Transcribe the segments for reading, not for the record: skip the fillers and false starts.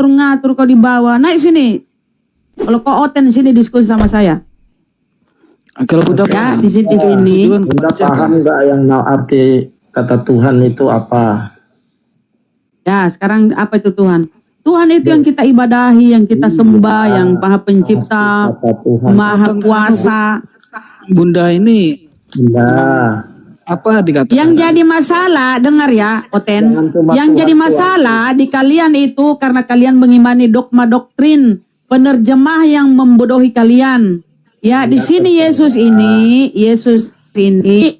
ngatur-ngatur kau di bawah. Naik sini. Kalau kau Oten sini diskusi sama saya. Kalau Bunda Ya, di sini. Bunda paham nggak yang arti kata Tuhan itu apa? Ya, sekarang apa itu Tuhan? Tuhan itu yang kita ibadahi, yang kita sembah, yang Maha Pencipta, Maha Kuasa. Bunda ini Bunda. apa dikatakan? Yang jadi masalah, dengar ya, Oten. Yang jadi masalah di kalian itu karena kalian mengimani dogma doktrin, penerjemah yang membodohi kalian. Ya, di sini Yesus ini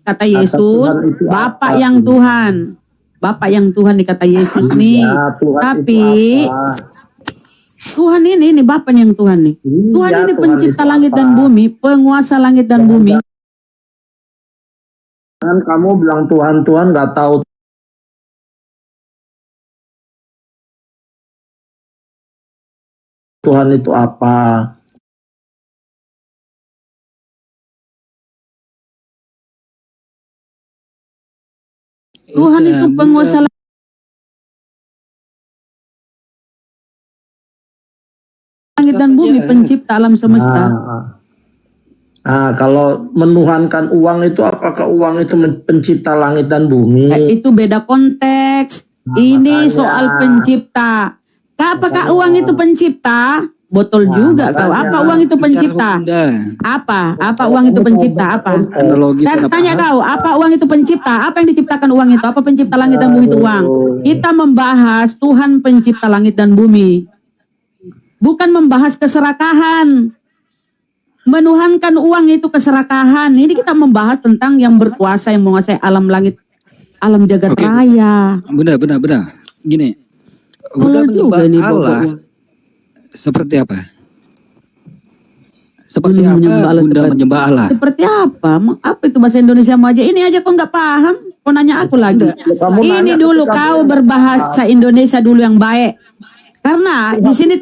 kata Yesus, Bapak yang Tuhan. Bapak yang Tuhan dikata Yesus nih. Tapi Tuhan ini Bapak yang Tuhan nih. Tuhan ini pencipta langit dan bumi, penguasa langit dan bumi. Kan kamu bilang Tuhan nggak tahu Tuhan itu apa. Tuhan itu penguasa langit dan bumi, pencipta alam semesta. Nah, kalau menuhankan uang itu, apakah uang itu pencipta langit dan bumi? Itu beda konteks. Ini makanya. soal pencipta. Apakah uang itu pencipta? Botol juga kau. Apa uang itu pencipta? Apa uang itu pencipta? Apa? Dan tanya kau, apa uang itu pencipta? Apa yang diciptakan uang itu? Apa pencipta langit dan bumi itu uang? Kita membahas Tuhan pencipta langit dan bumi. Bukan membahas keserakahan. Menuhankan uang itu keserakahan. Ini kita membahas tentang yang berkuasa, yang menguasai alam langit, alam jagat raya. Bunda. Gini. Bunda menyembah Allah. Seperti apa? Seperti apa Bunda menyembah Allah? Seperti apa? Apa itu bahasa Indonesia aja? Ini aja kok nggak paham? Kau nanya aku lagi. Ini dulu kau berbahasa Indonesia dulu yang baik. Karena di sini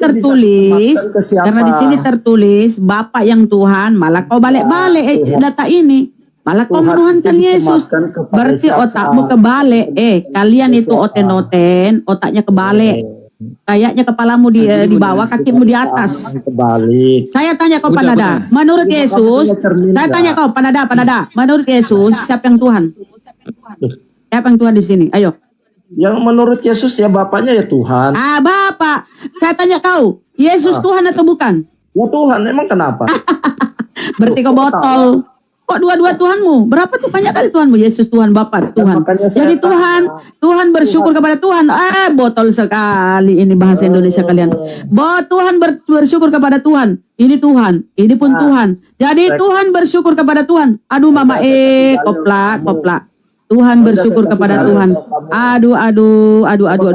tertulis, Bapak yang Tuhan, malah kau balik-balik data ini. Malah kau menuhankan Yesus. Berarti otakmu kebalik. Kalian itu oten-oten, otaknya kebalik. Kayaknya kepalamu di bawah, kakimu di atas. Kebalik. Saya tanya kau Panada, menurut Yesus, saya tanya kau Panada, menurut Yesus siapa yang Tuhan? Siapa yang Tuhan di sini? Ayo. Yang menurut Yesus ya Bapaknya ya Tuhan. Bapak, saya tanya kau, Yesus Tuhan atau bukan? Ya Tuhan, emang kenapa? Berarti kau botol. Kok dua-dua Tuhanmu? Berapa tuh banyak kali Tuhanmu? Yesus Tuhan, Bapak Tuhan. Jadi Tuhan bersyukur kepada Tuhan. Botol sekali ini bahasa Indonesia kalian. Tuhan bersyukur kepada Tuhan. Ini Tuhan, ini pun Tuhan. Jadi Tuhan bersyukur kepada Tuhan. Aduh mama koplak. Tuhan bersyukur kepada Tuhan. Aduh.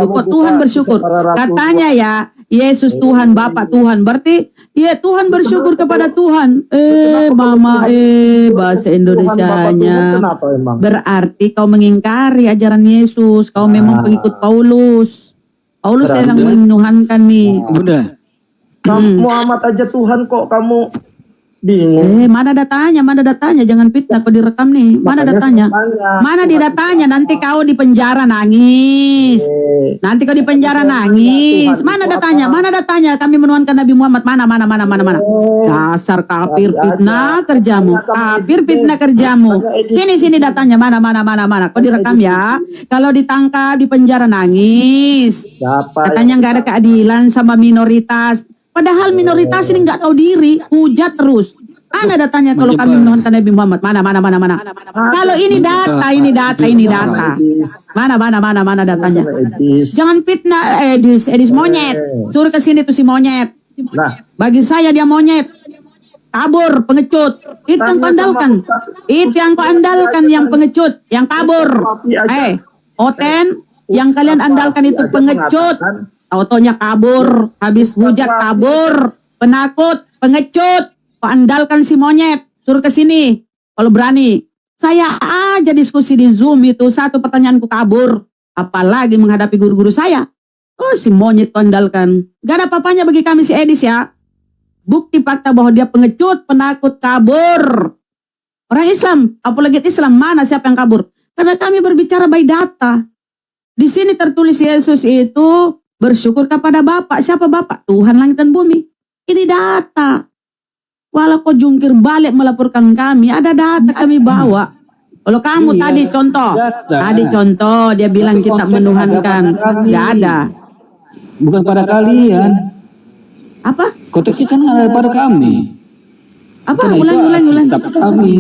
Kok Tuhan bersyukur? Katanya ya, Yesus Tuhan, Bapak Tuhan. Berarti ya Tuhan bersyukur kepada Tuhan. Mama bahasa Indonesianya. Berarti kau mengingkari ajaran Yesus. Kau memang pengikut Paulus. Paulus sedang menuhankan nih. Bunda. Muhammad aja Tuhan kok kamu bingung. Mana datanya? Jangan fitnah, kau direkam nih. Mana datanya? Mana di datanya? Nanti kau di penjara nangis. Nanti kau di penjara nangis. Mana datanya? Kami menuhankan Nabi Muhammad. Mana? Dasar kafir fitnah kerjamu. Sini datanya. Mana? Kau direkam ya. Kalau ditangkap di penjara nangis. Katanya nggak ada keadilan sama minoritas. Padahal minoritas ini nggak tahu diri, hujat terus. Mana datanya kalau kami menuhankan Nabi Muhammad? Mana? Kalau ini data. Mana datanya? Jangan fitnah, Edis monyet. Suruh ke sini tuh si monyet. Bagi saya dia monyet. Kabur, pengecut. Itu yang kau andalkan. Yang pengecut, yang kabur. Oten, yang kalian andalkan itu pengecut. Autonya kabur, habis hujat kabur, penakut, pengecut, kau andalkan si monyet, suruh ke sini, kalau berani. Saya aja diskusi di Zoom itu, satu pertanyaanku kabur, apalagi menghadapi guru-guru saya. Si monyet kau andalkan. Gak ada apa-apanya bagi kami si Edis ya. Bukti fakta bahwa dia pengecut, penakut, kabur. Orang Islam, apalagi Islam, mana siapa yang kabur? Karena kami berbicara by data. Di sini tertulis Yesus itu bersyukur kepada Bapa. Siapa Bapa? Tuhan langit dan bumi. Ini data. Walau kau jungkir balik melaporkan kami, ada data kami bawa. Kalau kamu tadi contoh, dia bilang kita menuhankan, nggak ada. Bukan pada kalian. Apa? Konteksnya kan ada pada kami. Apa? Ulang. Tapi kami.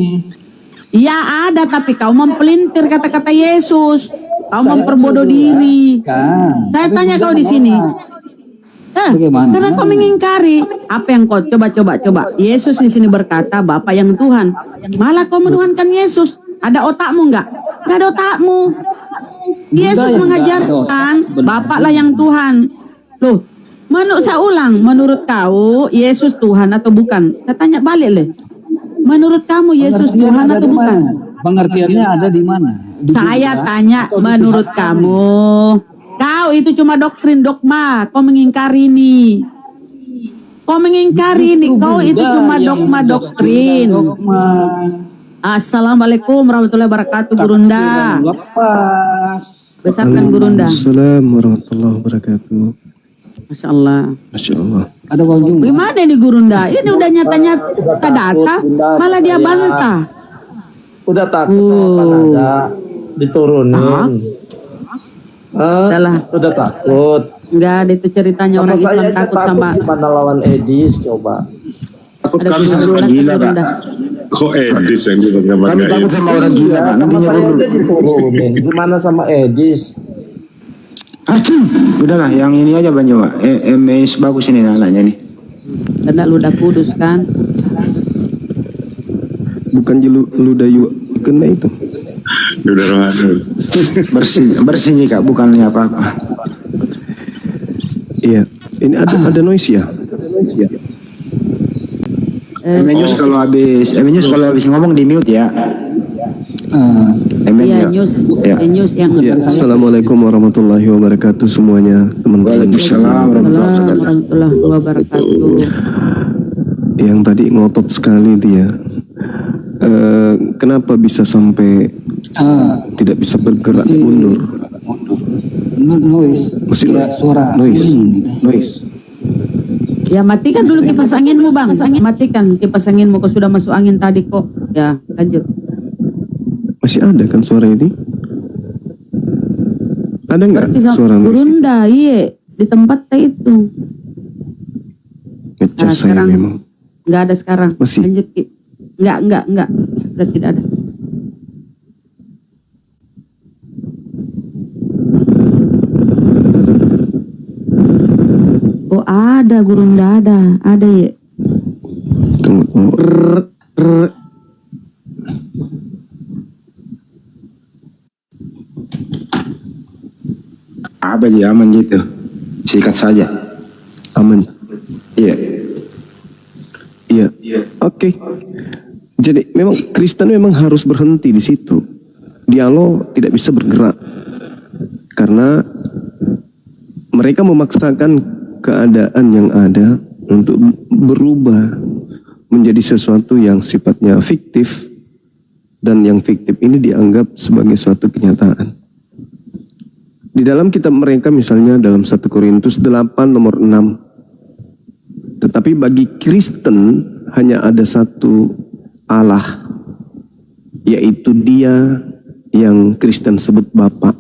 Ya ada, tapi kau mempelintir kata-kata Yesus. Kau memperbodoh diri. Kan. Saya tanya kau di sini. Bagaimana? Karena kau mengingkari apa yang kau coba. Yesus di sini berkata Bapa yang Tuhan. Malah kau menuhankan Yesus. Ada otakmu enggak? Enggak ada otakmu. Yesus mengajarkan Bapa lah yang Tuhan. Loh, saya ulang, menurut kau Yesus Tuhan atau bukan? Saya tanya balik le. Menurut kamu Yesus Tuhan atau bukan? Pengertiannya ada di mana? Saya tanya menurut kamu. Kau itu cuma doktrin dogma. Kau mengingkari ini. Kau itu cuma dogma doktrin. Assalamualaikum warahmatullahi wabarakatuh, Gurunda. Lepas. Besarkan Gurunda. Assalamualaikum warahmatullahi wabarakatuh. Masya Allah. Masya Allah. Ada wajung. Gimana ini Gurunda? Ini udah nyata data, malah dia bantah. Udah takut sama Panada, diturunin. Udah takut. Enggak ada itu ceritanya orang Islam takut sama. Gimana lawan Edis coba? Takut kami sama orang gila, Pak. Kok Edis yang juga Kami takut sama orang gila, Pak. Sama Nantinya saya dulu. aja diturunin. Gimana sama Edis? Udahlah, yang ini aja Bang Jawa. MS bagus ini anaknya nih. Karena lu udah kudus kan? Bukan ludah kena itu. udah Ramadan. Bersih Kak, bukannya apa-apa. Iya, ini ada noise ya. Emenyus kalau habis ngomong di mute ya. Iya, news yang Ya, Assalamualaikum warahmatullahi wabarakatuh semuanya, teman-teman. Waalaikumsalam warahmatullahi wabarakatuh. Yang tadi ngotot sekali dia. Kenapa bisa sampai tidak bisa bergerak mundur? Noise. Masih suara. Noise. Ya matikan dulu kipas anginmu Bang. Matikan kipas anginmu, kau sudah masuk angin tadi kok. Ya lanjut. Masih ada kan suara ini? Ada nggak suara noise? Gurunda, iya di tempat itu. Ngecas saya Sekarang memang. nggak ada sekarang. Masih? Lanjut Ki. Nggak. Sudah tidak ada. Oh ada Gurunda, ada ya. Tunggu. Apa aja aman gitu, sikat saja. Aman. Iya. Oke. Jadi memang Kristen memang harus berhenti di situ. Dialog tidak bisa bergerak karena mereka memaksakan keadaan yang ada untuk berubah menjadi sesuatu yang sifatnya fiktif, dan yang fiktif ini dianggap sebagai suatu kenyataan. Di dalam kitab mereka misalnya dalam 1 Korintus 8 nomor 6. Tetapi bagi Kristen hanya ada satu Allah, yaitu Dia yang Kristen sebut Bapa.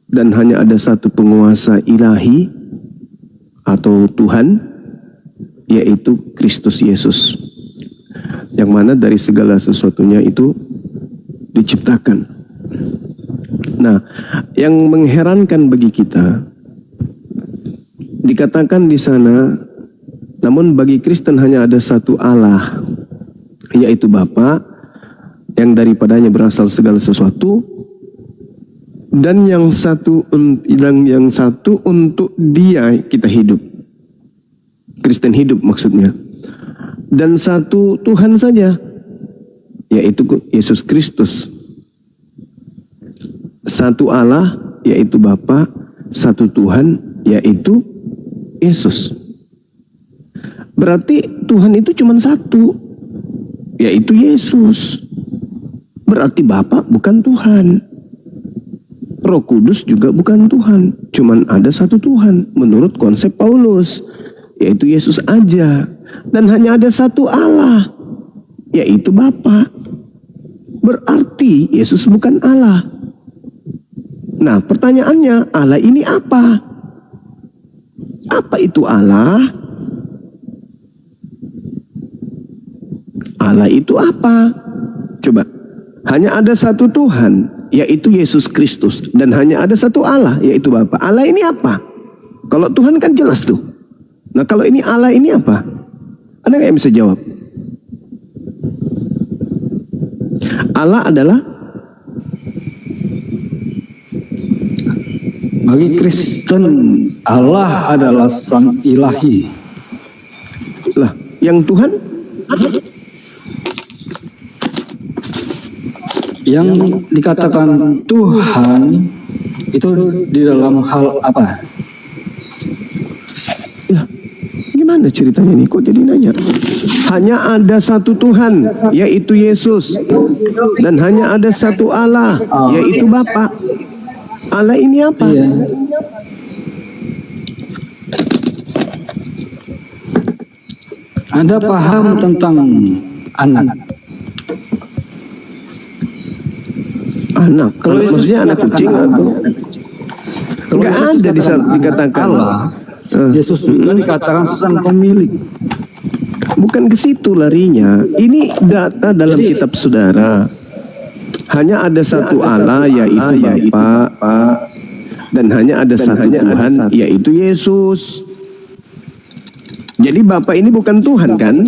Dan hanya ada satu penguasa ilahi atau Tuhan, yaitu Kristus Yesus. Yang mana dari segala sesuatunya itu diciptakan. Nah, yang mengherankan bagi kita, dikatakan di sana, namun bagi Kristen hanya ada satu Allah, yaitu Bapa, yang daripadanya berasal segala sesuatu, dan yang satu untuk Dia kita hidup. Kristen hidup maksudnya. Dan satu Tuhan saja, yaitu Yesus Kristus. Satu Allah, yaitu Bapa, satu Tuhan, yaitu Yesus. Berarti Tuhan itu cuma satu, yaitu Yesus. Berarti Bapa bukan Tuhan. Roh Kudus juga bukan Tuhan, cuman ada satu Tuhan menurut konsep Paulus, yaitu Yesus aja. Dan hanya ada satu Allah, yaitu Bapa. Berarti Yesus bukan Allah. Nah, pertanyaannya, Allah ini apa? Apa itu Allah? Allah itu apa? Coba. Hanya ada satu Tuhan, yaitu Yesus Kristus. Dan hanya ada satu Allah, yaitu Bapa. Allah ini apa? Kalau Tuhan kan jelas tuh. Nah, kalau ini Allah ini apa? Ada nggak yang bisa jawab? Allah adalah, Bagi Kristen, Allah adalah Sang Ilahi. lah, yang Tuhan Yang dikatakan Tuhan itu di dalam hal apa? ya, gimana ceritanya nih? Kok jadi nanya? Hanya ada satu Tuhan, yaitu Yesus. Dan hanya ada satu Allah, yaitu Bapa. Allah ini apa? Iya. Anda paham tentang anak? Anak. Kalau maksudnya anak kucing atau? Enggak ada dikatakan Allah. Yesus juga dikatakan Sang Pemilik. Bukan ke situ larinya. Ini data dalam kitab saudara. Hanya ada satu Allah, yaitu Bapa, dan hanya ada satu Tuhan, yaitu Yesus. Jadi Bapa ini bukan Tuhan kan?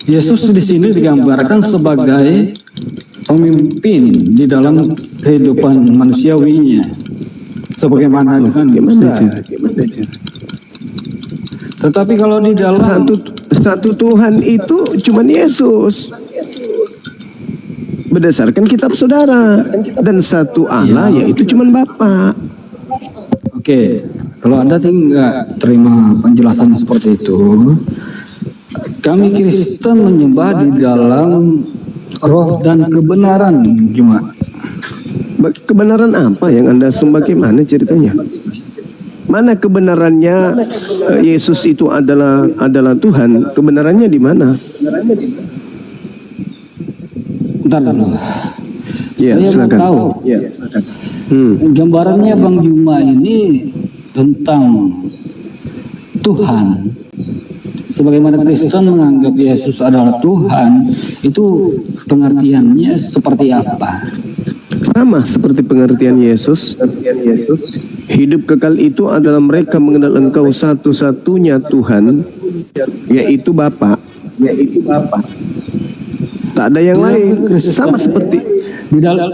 Yesus di sini digambarkan sebagai pemimpin di dalam kehidupan manusiawinya. Sebagaimana dengan Musa. Tetapi kalau di dalam Satu Tuhan itu cuman Yesus. Berdasarkan kitab saudara. Dan satu Allah yaitu cuman Bapa. Oke, kalau Anda tidak terima penjelasan seperti itu, kami Kristen menyembah di dalam roh dan kebenaran cuma. Kebenaran apa yang Anda sembah? Gimana ceritanya? Mana kebenarannya Yesus itu adalah Tuhan? Kebenarannya di mana? Bentar dulu. Ya, Saya silakan. mau tahu. Gambarannya Bang Juma ini tentang Tuhan. Sebagaimana Kristen menganggap Yesus adalah Tuhan, itu pengertiannya seperti apa? Sama seperti pengertian Yesus. Hidup kekal itu adalah mereka mengenal Engkau satu-satunya Tuhan, yaitu Bapa. Tak ada yang lain. Sama seperti Di dalam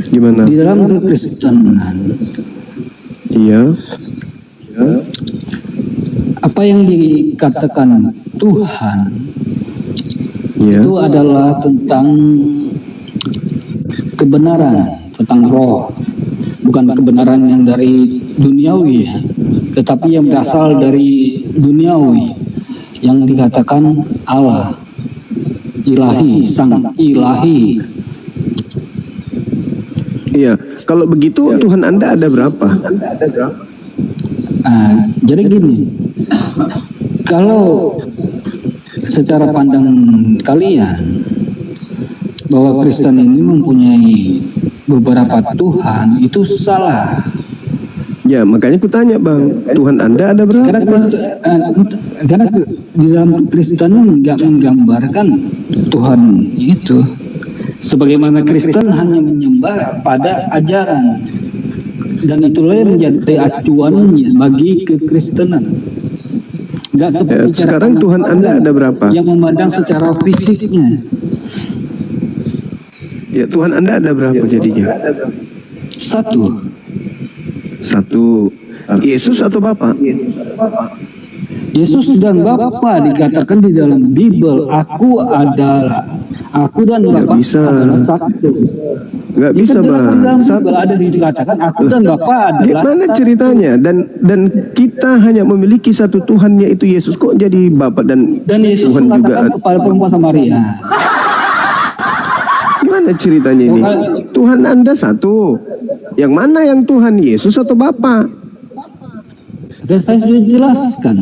gimana? di dalam kekristenan, Iya. apa yang dikatakan Tuhan Iya. itu adalah tentang kebenaran, tentang roh, bukan kebenaran yang dari duniawi, tetapi yang berasal dari duniawi, yang dikatakan Allah, ilahi, Sang Ilahi. Iya. Kalau begitu Tuhan Anda ada berapa? Jadi gini, kalau secara pandang kalian bahwa Kristen ini mempunyai beberapa Tuhan, itu salah. Ya, makanya aku tanya Bang, Tuhan Anda ada berapa? Karena di dalam Kristen nggak menggambarkan Tuhan itu. Sebagaimana Kristen hanya menyembah pada ajaran, dan itulah yang menjadi acuannya bagi kekristenan. Nggak seperti Sekarang cara Tuhan Anda ada berapa? yang memandang secara fisiknya. Ya, Tuhan Anda ada berapa jadinya? Satu. Yesus atau Bapa? Yesus dan Bapa dikatakan di dalam Bible, aku dan Bapa adalah satu. Nggak bisa Bang. Di dalam Bible ada dikatakan aku dan Bapa adalah Gimana ceritanya? Dan kita hanya memiliki satu Tuhan, yaitu Yesus. Kok jadi Bapa dan Dan Yesus Tuhan juga? mengatakan kepada perempuan Samaria, Gimana Gimana ceritanya ini? Tuhan Anda satu. Yang mana yang Tuhan, Yesus atau Bapa? Saya sudah jelaskan.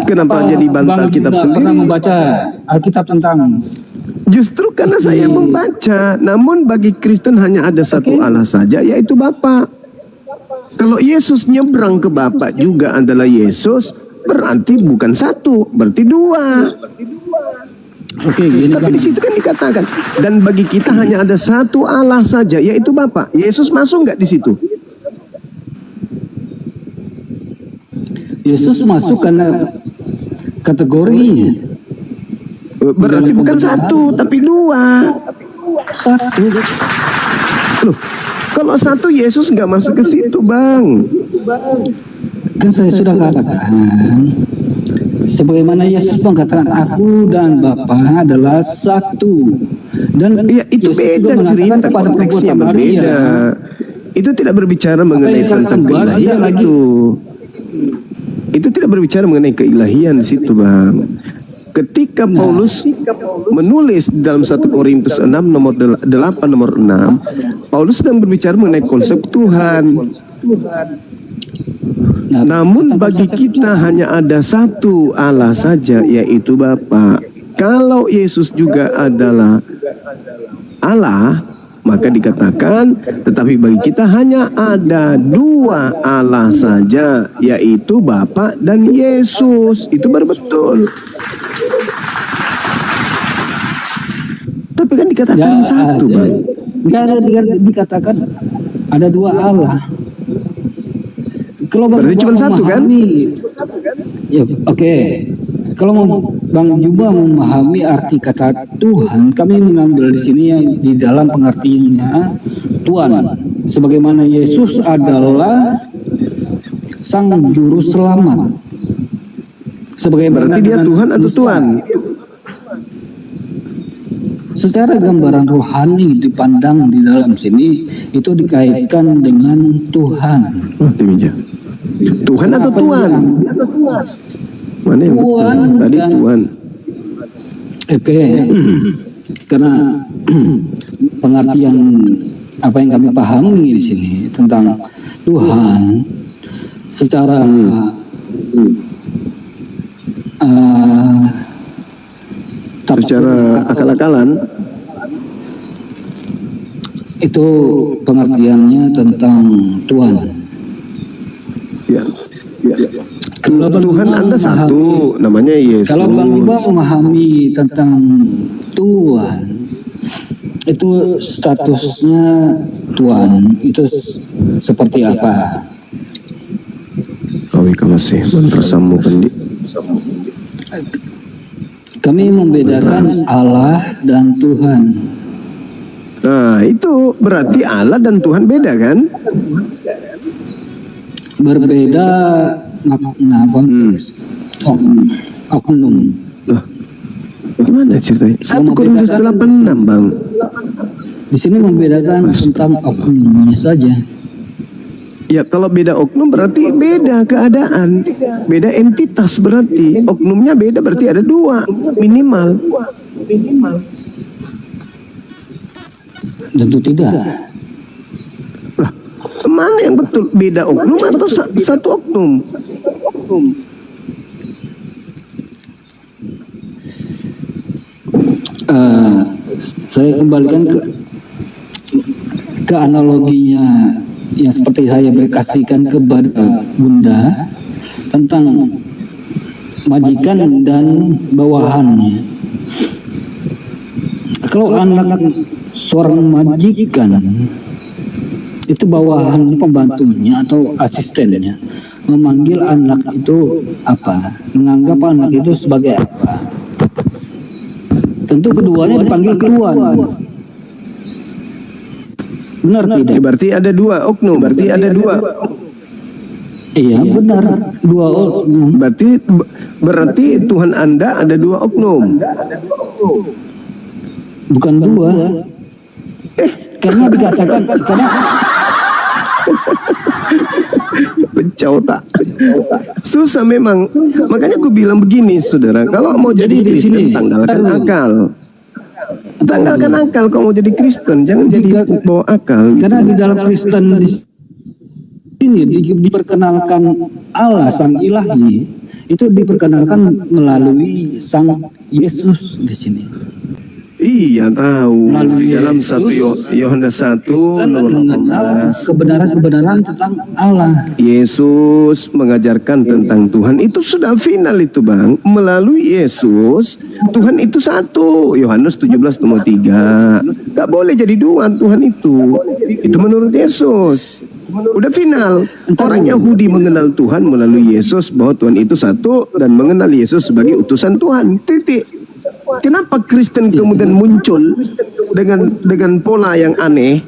Kenapa jadi bantah Bang kitab juga sendiri? pernah membaca Alkitab tentang Justru karena saya membaca, namun bagi Kristen hanya ada satu Allah saja, yaitu Bapa. Kalau Yesus nyebrang ke Bapa juga adalah Yesus, berarti bukan satu, berarti dua. Oke, gini Tapi Bang. di situ kan dikatakan, dan bagi kita hanya ada satu Allah saja, yaitu Bapa. Yesus masuk nggak di situ? Yesus masuk karena kategorinya. Berarti bukan satu, tapi dua. Satu. Loh, kalau satu Yesus nggak masuk ke situ, Bang. Kan saya sudah katakan, sebagaimana Yesus mengatakan aku dan Bapa adalah satu. Dan Iya, itu Yesus beda juga mengatakan cerita, kepada konteksnya perbuatan berbeda. Itu tidak berbicara mengenai yang tentang kedua, keilahian ada lagi. itu. Itu tidak berbicara mengenai keilahian di situ, Bang. Ketika Paulus menulis dalam 1 Korintus 6 nomor 8 nomor 6, Paulus sedang berbicara mengenai konsep Tuhan. Namun bagi kita hanya ada satu Allah saja, yaitu Bapa. Kalau Yesus juga adalah Allah, maka dikatakan, tetapi bagi kita hanya ada dua Allah saja, yaitu Bapa dan Yesus. Itu baru betul. Tapi kan dikatakan satu, Bang. Nggak ada dikatakan ada dua Allah. Kalau Berarti cuma satu, kan? Ya, oke. Kalau Bang Juba memahami arti kata Tuhan, kami mengambil di sini yang di dalam pengertiannya Tuhan. Sebagaimana Yesus adalah Sang Juru Selamat. Sebagaimana Berarti dia dengan Tuhan atau Musa. Tuhan? Secara gambaran rohani dipandang di dalam sini itu dikaitkan dengan Tuhan. Tuhan atau Tuhan? Mana yang betul? Tuhan Tadi dan- Tuhan. Oke, karena pengertian apa yang kami pahami di sini tentang Tuhan secara Secara akal-akalan, itu pengertiannya tentang Tuhan. ya. Kalau Bang Tuhan Juba Anda satu, namanya Yesus. Kalau Bang Juba memahami tentang Tuhan, itu statusnya Tuhan itu seperti apa? Kawi kamasih bersama pendi. Kami membedakan Allah dan Tuhan. Nah, itu berarti Allah dan Tuhan beda kan? Berbeda makna konteks. Oknum. Loh, gimana ceritanya? 1 Korintus 8:6, Bang. Di sini membedakan tentang oknumnya saja. Ya, kalau beda oknum berarti beda keadaan, beda entitas berarti. Oknumnya beda berarti ada dua minimal. Tentu tidak. Lah, mana yang betul? Beda oknum atau satu oknum? Saya kembalikan ke analoginya yang seperti saya berkasihkan kepada Bunda tentang majikan dan bawahannya. Kalau anak seorang majikan itu bawahan pembantunya atau asistennya memanggil anak itu apa? Menganggap anak itu sebagai apa? Tentu keduanya dipanggil tuan. Benar tidak? Berarti ada dua oknum. Iya benar, dua oknum. Berarti Tuhan Anda ada dua oknum. Bukan dua. Karena dikatakan karena Pecah otak. Susah memang. Makanya gue bilang begini, saudara. Kalau mau jadi di Kristen, sini, tanggalkan taruh. akal. Tanggalkan akal kalau mau jadi Kristen, jangan jadi bawa akal. Karena di dalam Kristen di sini diperkenalkan Allah Sang Ilahi itu diperkenalkan melalui Sang Yesus di sini. Iya tahu. Melalui Dalam Yesus, 1 Yohanes 1 Kristen nomor mengenal 18. kebenaran-kebenaran tentang Allah. Yesus mengajarkan tentang Tuhan itu sudah final itu Bang. Melalui Yesus Tuhan itu satu. Yohanes 17 nomor 3. Gak boleh jadi dua Tuhan itu. Itu menurut Yesus. Udah final. Orang Yahudi mengenal Tuhan melalui Yesus, bahwa Tuhan itu satu, dan mengenal Yesus sebagai utusan Tuhan. Titik. Kenapa Kristen kemudian muncul dengan pola yang aneh?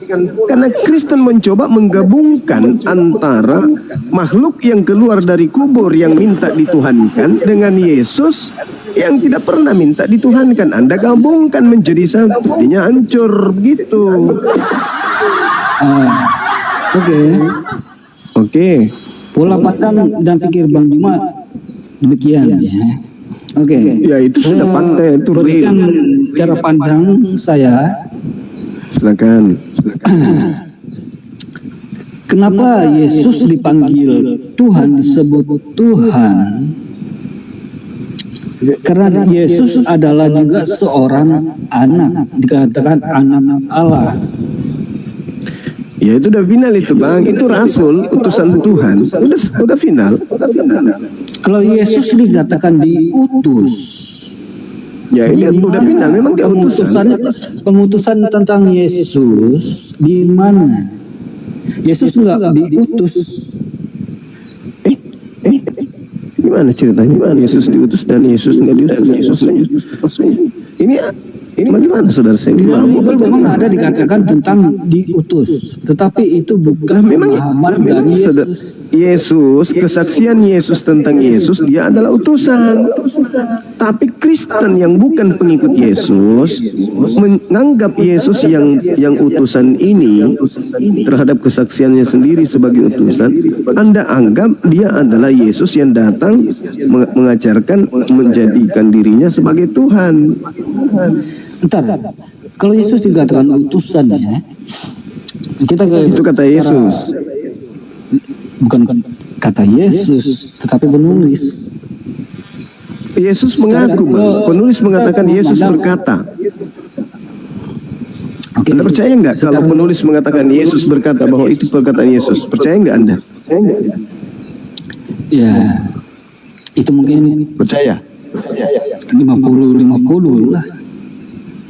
Karena Kristen mencoba menggabungkan antara makhluk yang keluar dari kubur yang minta dituhankan dengan Yesus yang tidak pernah minta dituhankan. Anda gabungkan menjadi satu, jadinya hancur begitu. Oke. Pola pandang dan pikir Bang Juma demikian ya. Oke. Ya itu sudah pantai, itu berikan real. cara pandang saya. Silakan. Kenapa Yesus dipanggil Tuhan, disebut Tuhan? Karena Yesus adalah juga seorang anak, dikatakan anak Allah. Ya itu udah final itu Bang, itu rasul, utusan Tuhan. Udah final. Kalau Yesus dikatakan diutus, Ya ini udah final, memang dia utusan. pengutusan tentang Yesus di mana? Yesus enggak diutus. Gimana ceritanya? Gimana Yesus diutus dan Yesus nggak diutus? Ini bagaimana saudara saya? Di dalam Bible memang ada dikatakan tentang diutus, tetapi itu bukan pemahaman dari Yesus, kesaksian Yesus tentang Yesus, dia adalah utusan. Tapi Kristen yang bukan pengikut Yesus menganggap Yesus yang utusan ini terhadap kesaksiannya sendiri sebagai utusan. Anda anggap dia adalah Yesus yang datang mengajarkan menjadikan dirinya sebagai Tuhan. Entar, kalau Yesus dikatakan utusan ya, Itu kata Yesus. Bukan kata Yesus, tetapi penulis. Yesus mengaku, Bang. Penulis mengatakan Yesus berkata. Anda percaya nggak kalau penulis mengatakan Yesus berkata bahwa itu perkataan Yesus? Percaya nggak Anda? Ya, itu mungkin Percaya? 50-50 lah.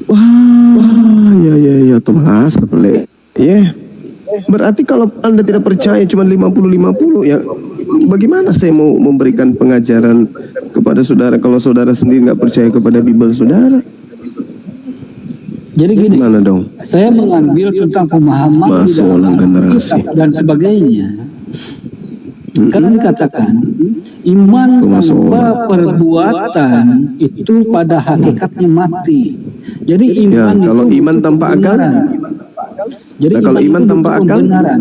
Wah, ya, Thomas, boleh. Ya. Berarti kalau Anda tidak percaya cuma 50-50, ya bagaimana saya mau memberikan pengajaran kepada saudara kalau saudara sendiri nggak percaya kepada Bible saudara? Jadi gini, Gimana dong? saya mengambil tentang pemahaman Masuk ulang generasi. dan sebagainya. Karena dikatakan iman tanpa perbuatan itu pada hakikatnya mati. Jadi Ya, iman kalau itu iman butuh tanpa akal? kebenaran. Jadi Nah, kalau iman itu tanpa butuh akal? kebenaran.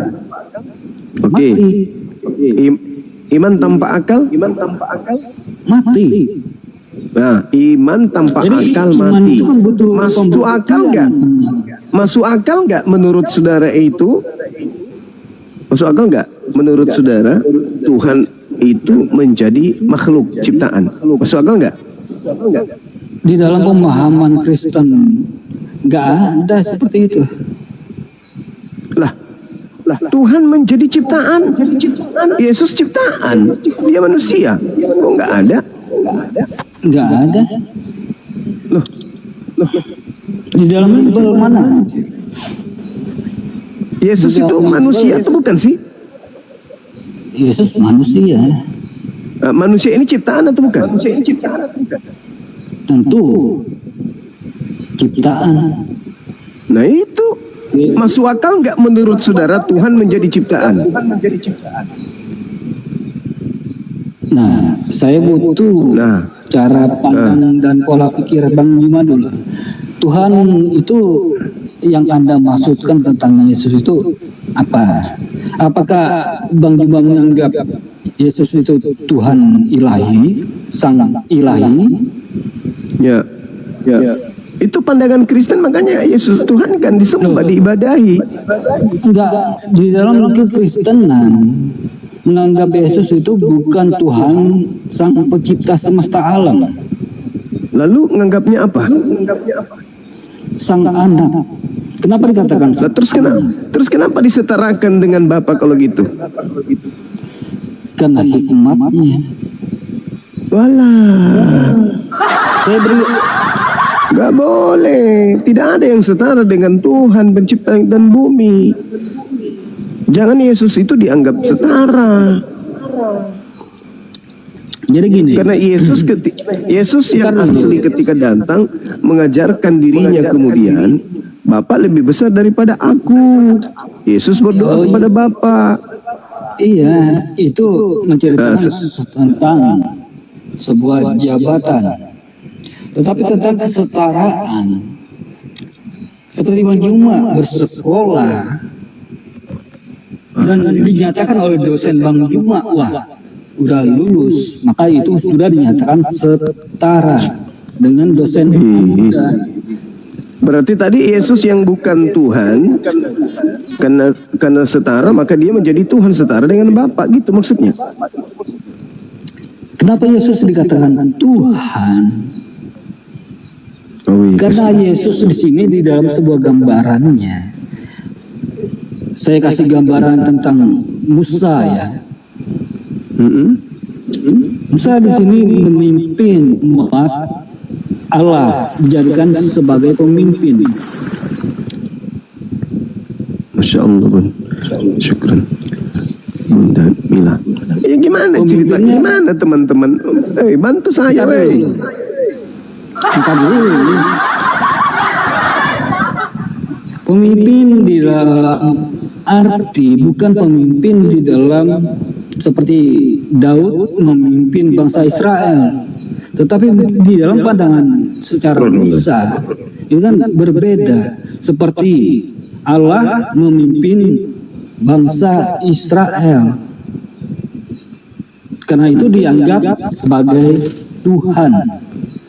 Oke. Mati. Iman tanpa akal? Mati. Nah, iman tanpa Jadi akal iman mati. itu kan butuh Masuk akal nggak? Masuk akal nggak menurut saudara itu? Masuk akal nggak menurut saudara Tuhan itu menjadi makhluk ciptaan? Masuk akal nggak? Di dalam pemahaman Kristen nggak ada seperti itu. Lah, Tuhan menjadi ciptaan. Yesus ciptaan. Dia manusia. Kok nggak ada? Nggak ada. Loh, Di dalam Bible mana? Yesus itu manusia atau bukan sih? Yesus manusia. Manusia ini ciptaan atau bukan? Tentu ciptaan. Nah itu masuk akal nggak menurut saudara Tuhan menjadi ciptaan? Nah, saya butuh cara pandang dan pola pikir Bang Bima dulu. Tuhan itu yang Anda maksudkan tentang Yesus itu apa? Apakah Bang Bima menganggap Yesus itu Tuhan ilahi, sang ilahi? Ya. Itu pandangan Kristen, makanya Yesus Tuhan kan disembah, diibadahi. Enggak, di dalam kekristenan menganggap Yesus itu bukan Tuhan sang pencipta semesta alam. Lalu nganggapnya apa? Sang anak. Kenapa dikatakan Nah, terus kenapa disetarakan dengan Bapa kalau gitu? karena hikmatnya? Walah, Saya beri gak boleh. Tidak ada yang setara dengan Tuhan pencipta langit dan bumi. Jangan Yesus itu dianggap setara. jadi gini. Karena Yesus yang asli ketika datang mengajarkan dirinya kemudian, Bapa lebih besar daripada aku. Yesus berdoa kepada Bapa. Iya, itu menceritakan tentang sebuah jabatan. Tetapi tentang kesetaraan, seperti Bang Juma bersekolah dan dinyatakan oleh dosen Bang Juma, wah, udah lulus, maka itu sudah dinyatakan setara dengan dosen muda. Berarti tadi Yesus yang bukan Tuhan, karena setara maka dia menjadi Tuhan setara dengan Bapa, gitu maksudnya. Kenapa Yesus dikatakan Tuhan? Oh, iya. Karena Yesus di sini di dalam sebuah gambarannya. Saya kasih gambaran tentang Musa ya. Musa di sini memimpin umat Allah, dijadikan sebagai pemimpin. Masya Allah, Bun. Syukran. Bunda Mila. Ya gimana cerita? Gimana teman-teman? Bantu saya, weh. Entar dulu. Pemimpin di dalam arti bukan pemimpin di dalam seperti Daud memimpin bangsa Israel, tetapi di dalam pandangan secara besar itu kan berbeda. Seperti Allah memimpin bangsa Israel, karena itu dianggap sebagai Tuhan.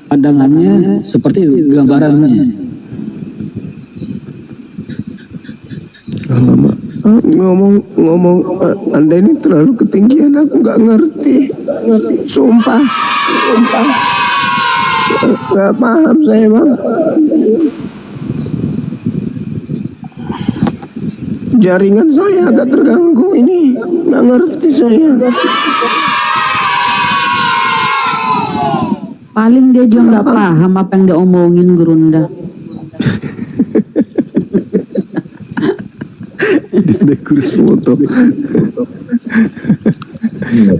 Pandangannya seperti gambarannya. Ngomong Anda ini terlalu ketinggian, aku nggak ngerti. Sumpah. Nggak paham saya, Bang. Jaringan saya agak terganggu ini, nggak ngerti saya. Paling dia juga nggak paham apa yang dia omongin, Gurunda. Di kursi moto.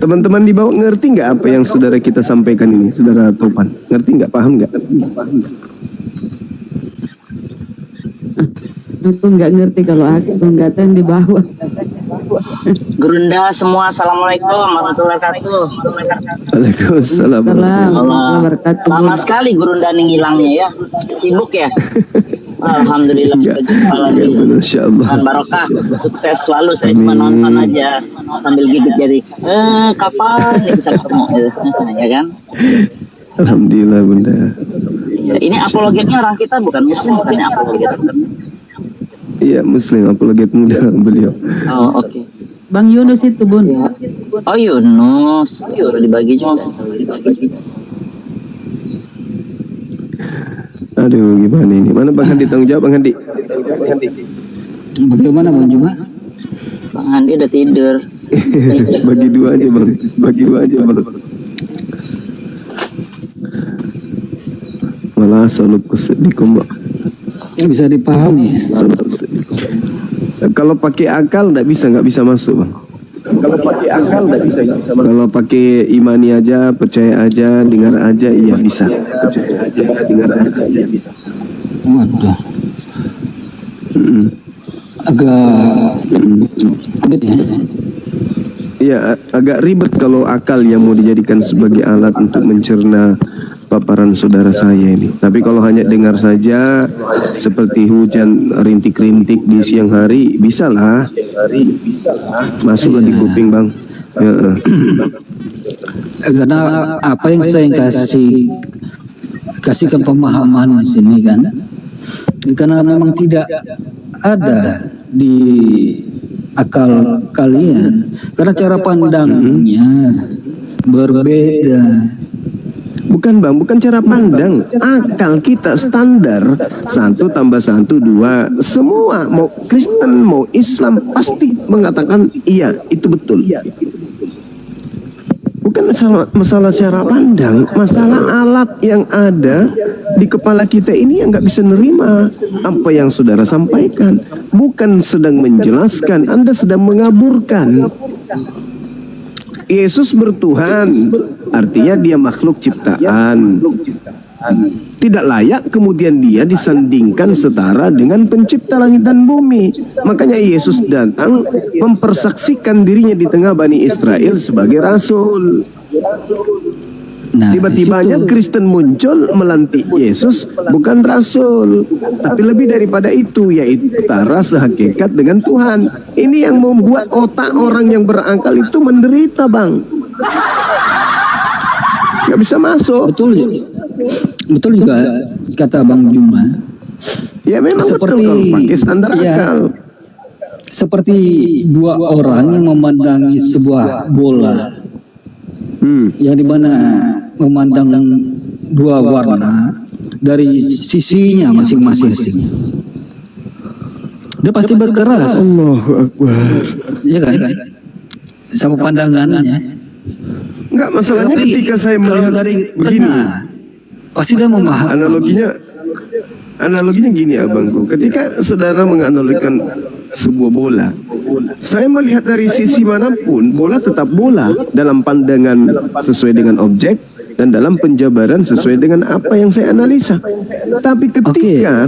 Teman-teman di bawah ngerti nggak apa yang saudara kita sampaikan ini, saudara Topan? Ngerti nggak? Paham nggak? Aku nggak ngerti kalau aku nggak tahu yang di bawah. Gurunda semua, assalamualaikum warahmatullahi wabarakatuh. Waalaikumsalam. Lama sekali Gurunda nih ngilangnya ya, sibuk ya. Alhamdulillah kita jumpa lagi. Insyaallah. Barokah, sukses selalu. Saya cuma nonton aja sambil gigit jari. Kapan ya bisa ketemu ya kan? Alhamdulillah, Bunda. Ya, ini apologetnya orang kita bukan Muslim, bukannya apologet. Iya, Muslim, apologet muda beliau. Oh, oke. Bang Yunus itu, Bun. Ya. Oh, Yunus. Udah dibagi juga. Aduh, gimana ini? Mana Bang Handi, tanggung jawab Bang Handi. Bagaimana Bang Juma? Bang Handi udah tidur. Bagi dua aja, Bang. Bagi dua aja, Bang. Malah salut kusedikum, Bang. Bisa dipahami. Kalau pakai akal nggak bisa masuk, Bang. Kalau pakai akal nggak bisa. Kalau pakai imani aja, percaya aja, dengar aja, iya bisa. Percaya aja, dengar aja, iya bisa. Waduh. Agak ribet ya. Iya, agak ribet kalau akal yang mau dijadikan sebagai alat untuk mencerna paparan saudara saya ini. Tapi kalau hanya dengar saja seperti hujan rintik-rintik di siang hari, bisalah. Masuklah di kuping, Bang. Ya. Karena apa yang saya kasih kasihkan pemahaman di sini kan, karena memang tidak ada di akal kalian, karena cara pandangnya berbeda. Bukan bang, bukan cara pandang. Akal kita standar 1 tambah 1 2. Semua mau Kristen mau Islam pasti mengatakan iya itu betul. Bukan masalah cara pandang, masalah alat yang ada di kepala kita ini yang nggak bisa nerima apa yang saudara sampaikan. Bukan sedang menjelaskan, Anda sedang mengaburkan. Yesus bertuhan, artinya dia makhluk ciptaan. Tidak layak kemudian dia disandingkan setara dengan pencipta langit dan bumi. Makanya Yesus datang mempersaksikan dirinya di tengah Bani Israel sebagai rasul. Nah, Tiba-tibanya Kristen muncul melantik Yesus bukan rasul, tapi lebih daripada itu, yaitu setara sehakikat dengan Tuhan. Ini yang membuat otak orang yang berakal itu menderita, bang. Gak bisa masuk. Betul juga kata Bang Juma. Ya memang betul kalau pakai standar akal. Seperti dua orang yang memandangi sebuah bola, yang dimana memandang dua warna dari sisinya masing-masing. Dia pasti berkeras. Allahu Akbar. Iya kan? Sama pandangannya. Enggak, masalahnya Tapi ketika saya kalau melihat dari begini, tengah, pasti dia memahami. Analoginya gini abangku. Ketika saudara menganalogikan sebuah bola, saya melihat dari sisi manapun bola tetap bola dalam pandangan sesuai dengan objek dan dalam penjabaran sesuai dengan apa yang saya analisa. Tapi ketika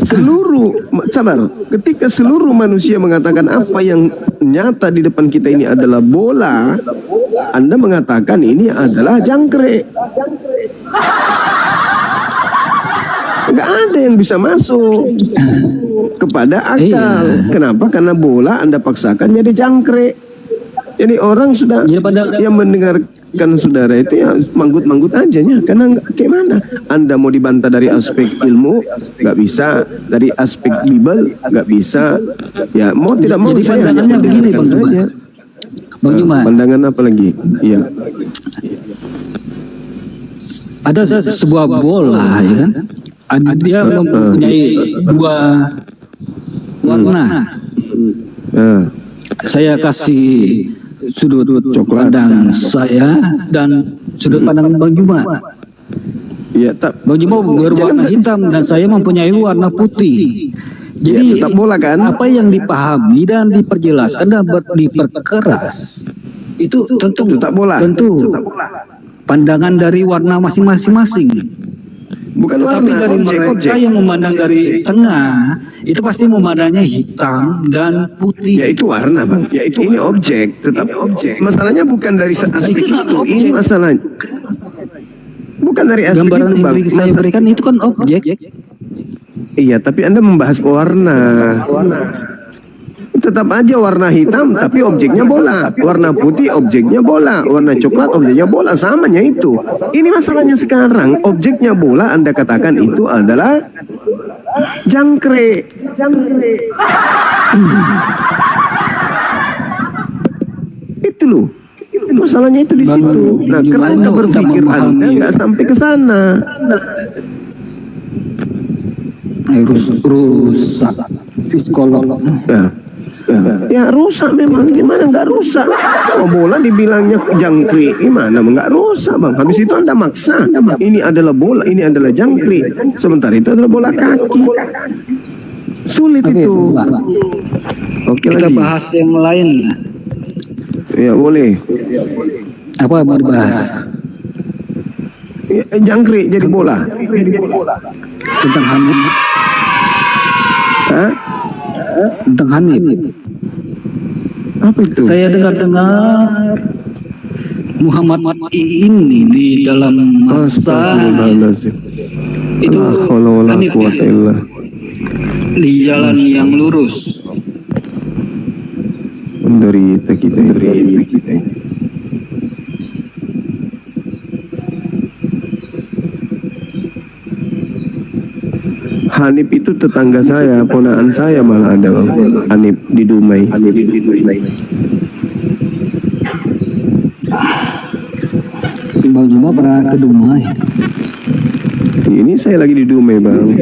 ketika seluruh manusia mengatakan apa yang nyata di depan kita ini adalah bola, Anda mengatakan ini adalah jangkrik. Nggak ada yang bisa masuk kepada akal. Kenapa? Karena bola Anda paksakan jadi jangkrik. Jadi orang sudah yang mendengarkan saudara itu ya manggut-manggut aja ya. Karena kayak mana? Anda mau dibantah dari aspek ilmu nggak bisa, dari aspek Bible nggak bisa. Ya mau tidak mau Jadi saya hanya pandangannya begini, mendengarkan Bang saja. Bang Juma, Pandangan apa lagi? Iya. ada sebuah bola, ya kan? Dia mempunyai dua warna. Saya kasih sudut pandang saya dan sudut pandang Bang Juma. Ya, tak. Bang Juma berwarna hitam dan saya mempunyai warna putih. Jadi tetap bola kan? Apa yang dipahami dan diperjelaskan dan diperkeras itu tentu tetap bola. Tentu pandangan dari warna masing-masing. Bukan Tapi warna, dari objek. mereka yang memandang dari tengah itu pasti memandangnya hitam dan putih. Ya itu warna bang. Ya itu ini objek, tetap objek. Masalahnya bukan dari aspek itu. Ini masalahnya. Bukan dari aspek Gambaran itu bang. yang saya berikan itu kan objek. Iya, tapi Anda membahas warna. Tetap aja warna hitam, tapi objeknya bola. Warna putih, objeknya bola. Warna coklat, objeknya bola. Samanya itu. Ini masalahnya sekarang. Objeknya bola, Anda katakan itu adalah jangkrik. Itu loh. Masalahnya itu di situ. Nah, kerangka berpikir Anda nggak sampai ke sana. Rusak psikolog. Ya rusak memang, gimana nggak rusak? Oh bola dibilangnya jangkrik, gimana nggak rusak bang? Habis itu Anda maksa, ini adalah bola, ini adalah jangkrik, sementara itu adalah bola kaki. Sulit itu. Oke, Kita lagi. bahas yang lain. Ya boleh. Apa mau dibahas? Ya, jangkrik jadi bola. Tentang Hanif. Hah? Tentang Hanif. Apa itu? Saya dengar-dengar Muhammad ini di dalam masa Astagfirullahaladzim. itu La haula wala Hanif quwwata ya, illa. di jalan yang lurus. Menderita kita. Hanif itu tetangga saya, ponaan saya malah ada Bang. Hanif di Dumai. Bang Juma pernah ke Dumai. Ini saya lagi di Dumai Bang.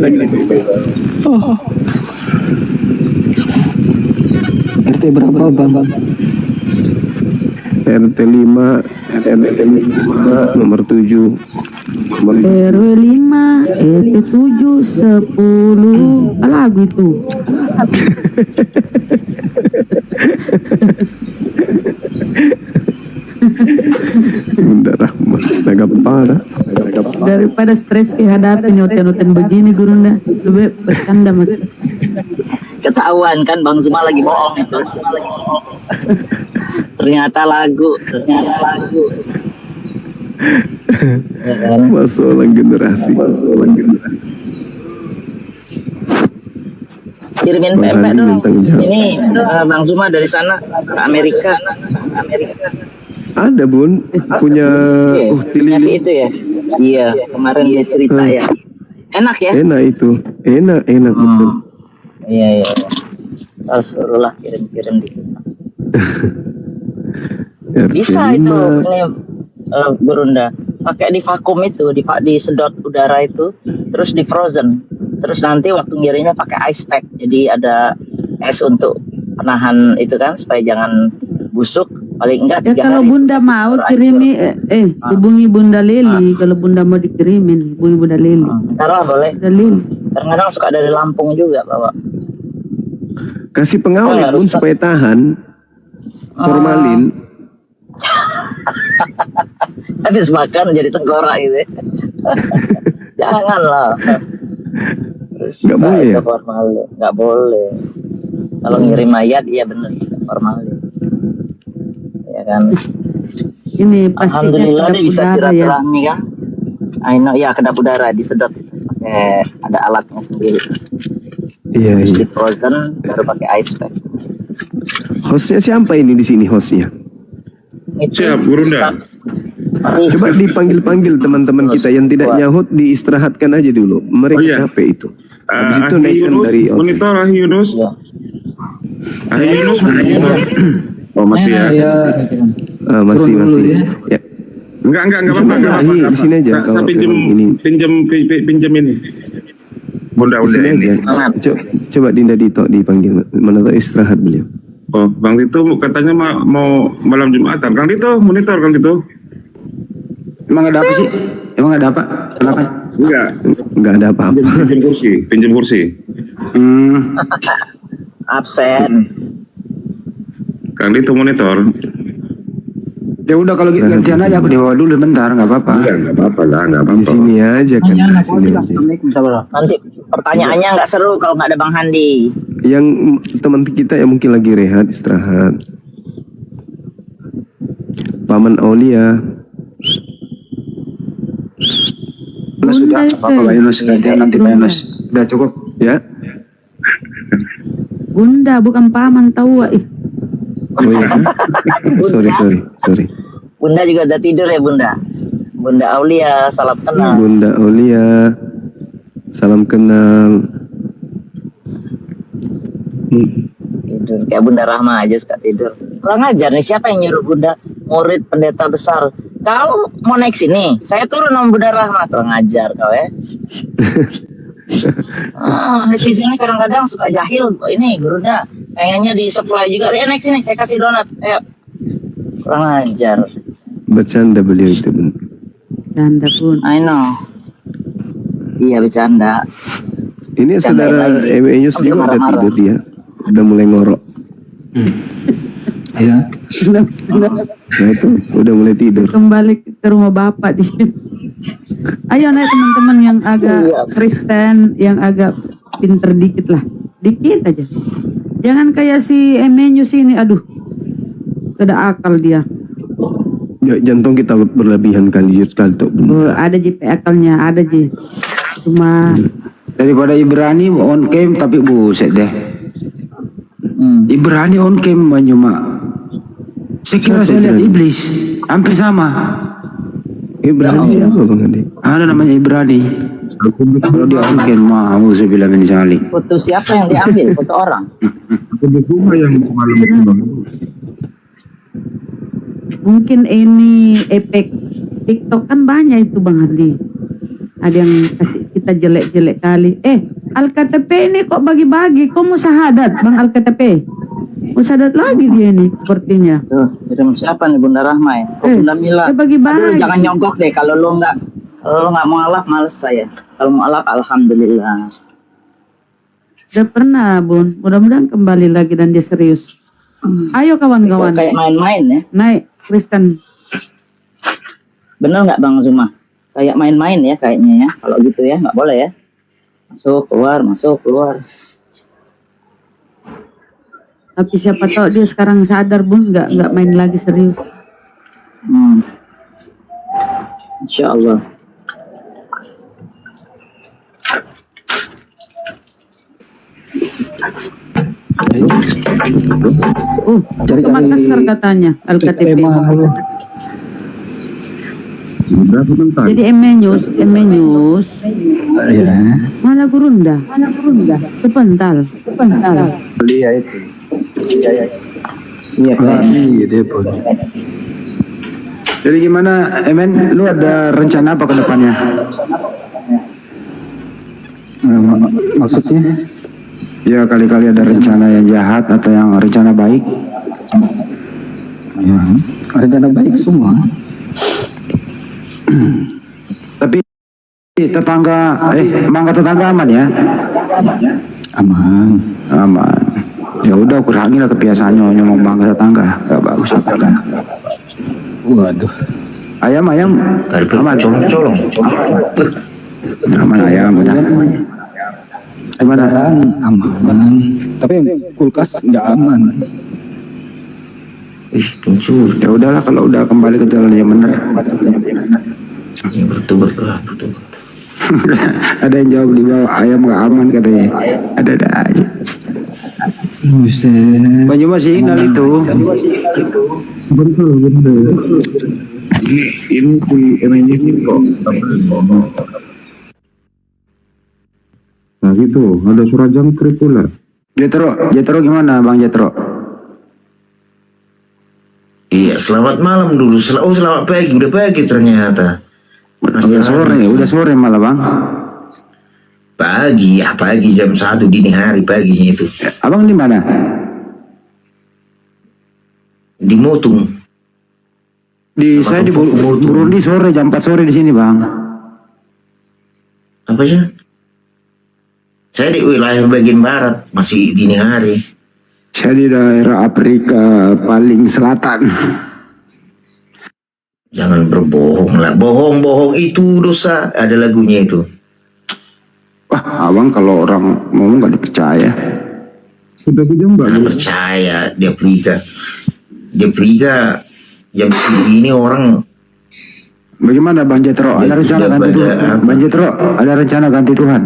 RT berapa Bang? RT 5 nomor 7. RW 5, RT 7, 10. Lagu itu. Bunda Rahmat, agak parah. Daripada stres kehadapan nyoten-nyoten begini Gurunda. Lebih bercanda mas. Ketahuan kan Bang Zuma lagi bohong itu. Ternyata lagu. Ya kan? Masalah generasi. Kirimin Bang pempek Hadi dong. minta jawab. Ini Bang Zuma dari sana ke Amerika. Ada Bun, punya Punya si itu ya. Iya, kemarin dia cerita ya. Enak ya? enak itu. Enak bener. Iya. Astagfirullah, kirim dikit. RT Bisa 5. itu ini Gurunda. Pakai di vakum itu, disedot udara itu, terus di frozen. Terus nanti waktu ngirimnya pakai ice pack. Jadi ada es untuk penahan itu kan supaya jangan busuk. Paling enggak Ya 3 kalau hari. Bunda mau kirimi, hubungi Bunda Leli. Kalau Bunda mau dikirimin, hubungi Bunda Leli. Taruh boleh. Bunda Leli. Kadang-kadang suka dari Lampung juga bawa. Kasih pengawet Bun supaya tahan. Formalin. Habis makan jadi tengkorak gitu. Janganlah. Terus Nggak boleh ya? Formalin. Nggak boleh. Kalau ngirim mayat iya benar formalin. Ya kan. Ini pastinya Alhamdulillah dia kedap bisa udara ya. silaturahmi kan. Ya kedap udara disedot pakai ada alatnya sendiri. Iya. Di frozen baru pakai ice pack. Hostnya siapa ini di sini hostnya? Itu Siap, Gurunda. Coba dipanggil-panggil teman-teman kita yang tidak nyahut, diistirahatkan aja dulu. Mereka Oh, iya. capek itu. Habis itu Ahi naikkan Yunus, dari office. monitor Ahi Yunus. Ya. Ahi Yunus. Oh masih ya? Ya, Masih. Turun dulu ya. Ya. Enggak Di apa-apa. sini aja, Ahi, di sini aja. Saya Kalau pinjem memang ini. pinjem ini. Bunda Di sini ini. aja. Coba Dinda Dito dipanggil. Mana tahu istirahat beliau. Oh, Bang Dito katanya mau malam Jumatan. Kang Dito, monitor Kang Dito. Emang ada apa sih? Emang ada apa? Kenapa? Enggak, Ada apa-apa. pinjem kursi. Absen. Kang Dito monitor. Ya udah kalau gitu gantian aja aku dibawa dulu bentar, nggak apa-apa. Enggak apa-apa lah, enggak Di apa-apa. sini aja kan. Di sini aja. Nanti pertanyaannya nggak seru kalau nggak ada Bang Handi. Yang teman kita yang mungkin lagi rehat, istirahat. Paman Aulia. Sudah, apa-apa Pak Yunus, gantian nanti Pak Yunus. Udah cukup. Ya. Bunda bukan paman tahu. Oh iya. Sorry. Bunda juga udah tidur ya Bunda. Bunda Aulia, salam kenal. Bunda Aulia. Salam kenal. Tidur kayak Bunda Rahma aja suka tidur. Kurang ajar nih, siapa yang nyuruh Bunda murid pendeta besar? Kau mau naik sini, saya turun sama Bunda Rahma. Kurang ajar kau ya. Netizennya kadang-kadang suka jahil. Ini Bunda pengennya di supply juga. Ya naik sini, saya kasih donat. Ayo. Kurang ajar. Bercanda beliau itu. Canda pun. I know. Iya bercanda. Ini saudara lagi. Emenyus Dia juga udah marah-marah. tidur dia. Udah mulai ngorok. Ya. Nah itu udah mulai tidur. Kembali ke rumah bapak dia. Ayo naik teman-teman yang agak Kristen, yang agak pinter dikit lah. Dikit aja. Jangan kayak si Emenyus ini, aduh. Ada akal dia. Ya, jantung kita berlebihan kan sekali tuh. Ada JP akalnya, ada J. Cuma Daripada Ibrani on cam tapi buset deh. Ibrani on cam cuma. Saya kira saya lihat iblis hampir sama. Ibrani siapa Bang Andi? Ada namanya Ibrani. Kalau dia mungkin mau saya bilang ini Sali. Foto siapa yang diambil? Foto orang. Mungkin ini efek TikTok kan banyak itu Bang Andi. Ada yang kasih kita jelek-jelek kali. Al-KTP ini kok bagi-bagi? Kok mau syahadat Bang Al-KTP? Mau syahadat lagi dia ini sepertinya. Tuh, kirim siapa nih Bunda Rahma ya? Oh, Bunda Mila. Bagi-bagi. Aduh, jangan nyogok deh kalau lo nggak mau alaf males saya. Kalau mau alaf alhamdulillah. Udah pernah Bun. Mudah-mudahan kembali lagi dan dia serius. Ayo kawan-kawan. Kayak main-main ya. Naik Kristen. Bener nggak Bang Zuma? Kayak main-main ya kayaknya ya. Kalau gitu ya nggak boleh ya. Masuk keluar. Tapi siapa tahu dia sekarang sadar Bun, nggak main lagi serius. Insya Allah. Cari Ke Makassar katanya Al-KTP. Jadi Emenyus Ya. mana Gurunda Sepental. Dia itu. Iya. Iya dia pun. Jadi gimana, Emen? Lu ada rencana apa ke depannya? Maksudnya? Ya kali-kali ada rencana yang jahat atau yang rencana baik. Ya, rencana baik semua. Tapi mangga tetangga aman ya? Aman. Ya udah kurangin lah kebiasaannya ngomong mangga tetangga. Gak bagus apa dah. Waduh. Ayam aman. Colong. Aman ayam ya. Gimana? Aman. Tapi yang kulkas nggak aman. Ya udahlah kalau udah kembali ke jalan yang benar. Betul. Ada yang jawab di bawah ayam nggak aman katanya. Ada aja. Buset. Banyak masih ingat itu. Betul. Ini si ini kok. Nah gitu, ada surat jangkrik pula. Jetro gimana Bang Jetro? Iya, selamat malam dulu. Selamat pagi. Udah pagi ternyata. Udah sore malah Bang. Pagi jam 1 dini hari paginya itu. Abang di mana? Di Mutung. Saya di Burundi sore jam 4 sore di sini Bang. Apa sih? Saya di wilayah bagian barat, masih dini hari. Saya di daerah Afrika paling selatan. Jangan berbohong lah. Bohong itu dosa. Ada lagunya itu. Wah, abang kalau orang ngomong gak dipercaya. Sudah kejam Jangan Mbak. percaya di Afrika. Di Afrika jam segini orang. Bagaimana Bang Jetro? Ada rencana ganti Tuhan? Bang Jetro, ada rencana ganti Tuhan?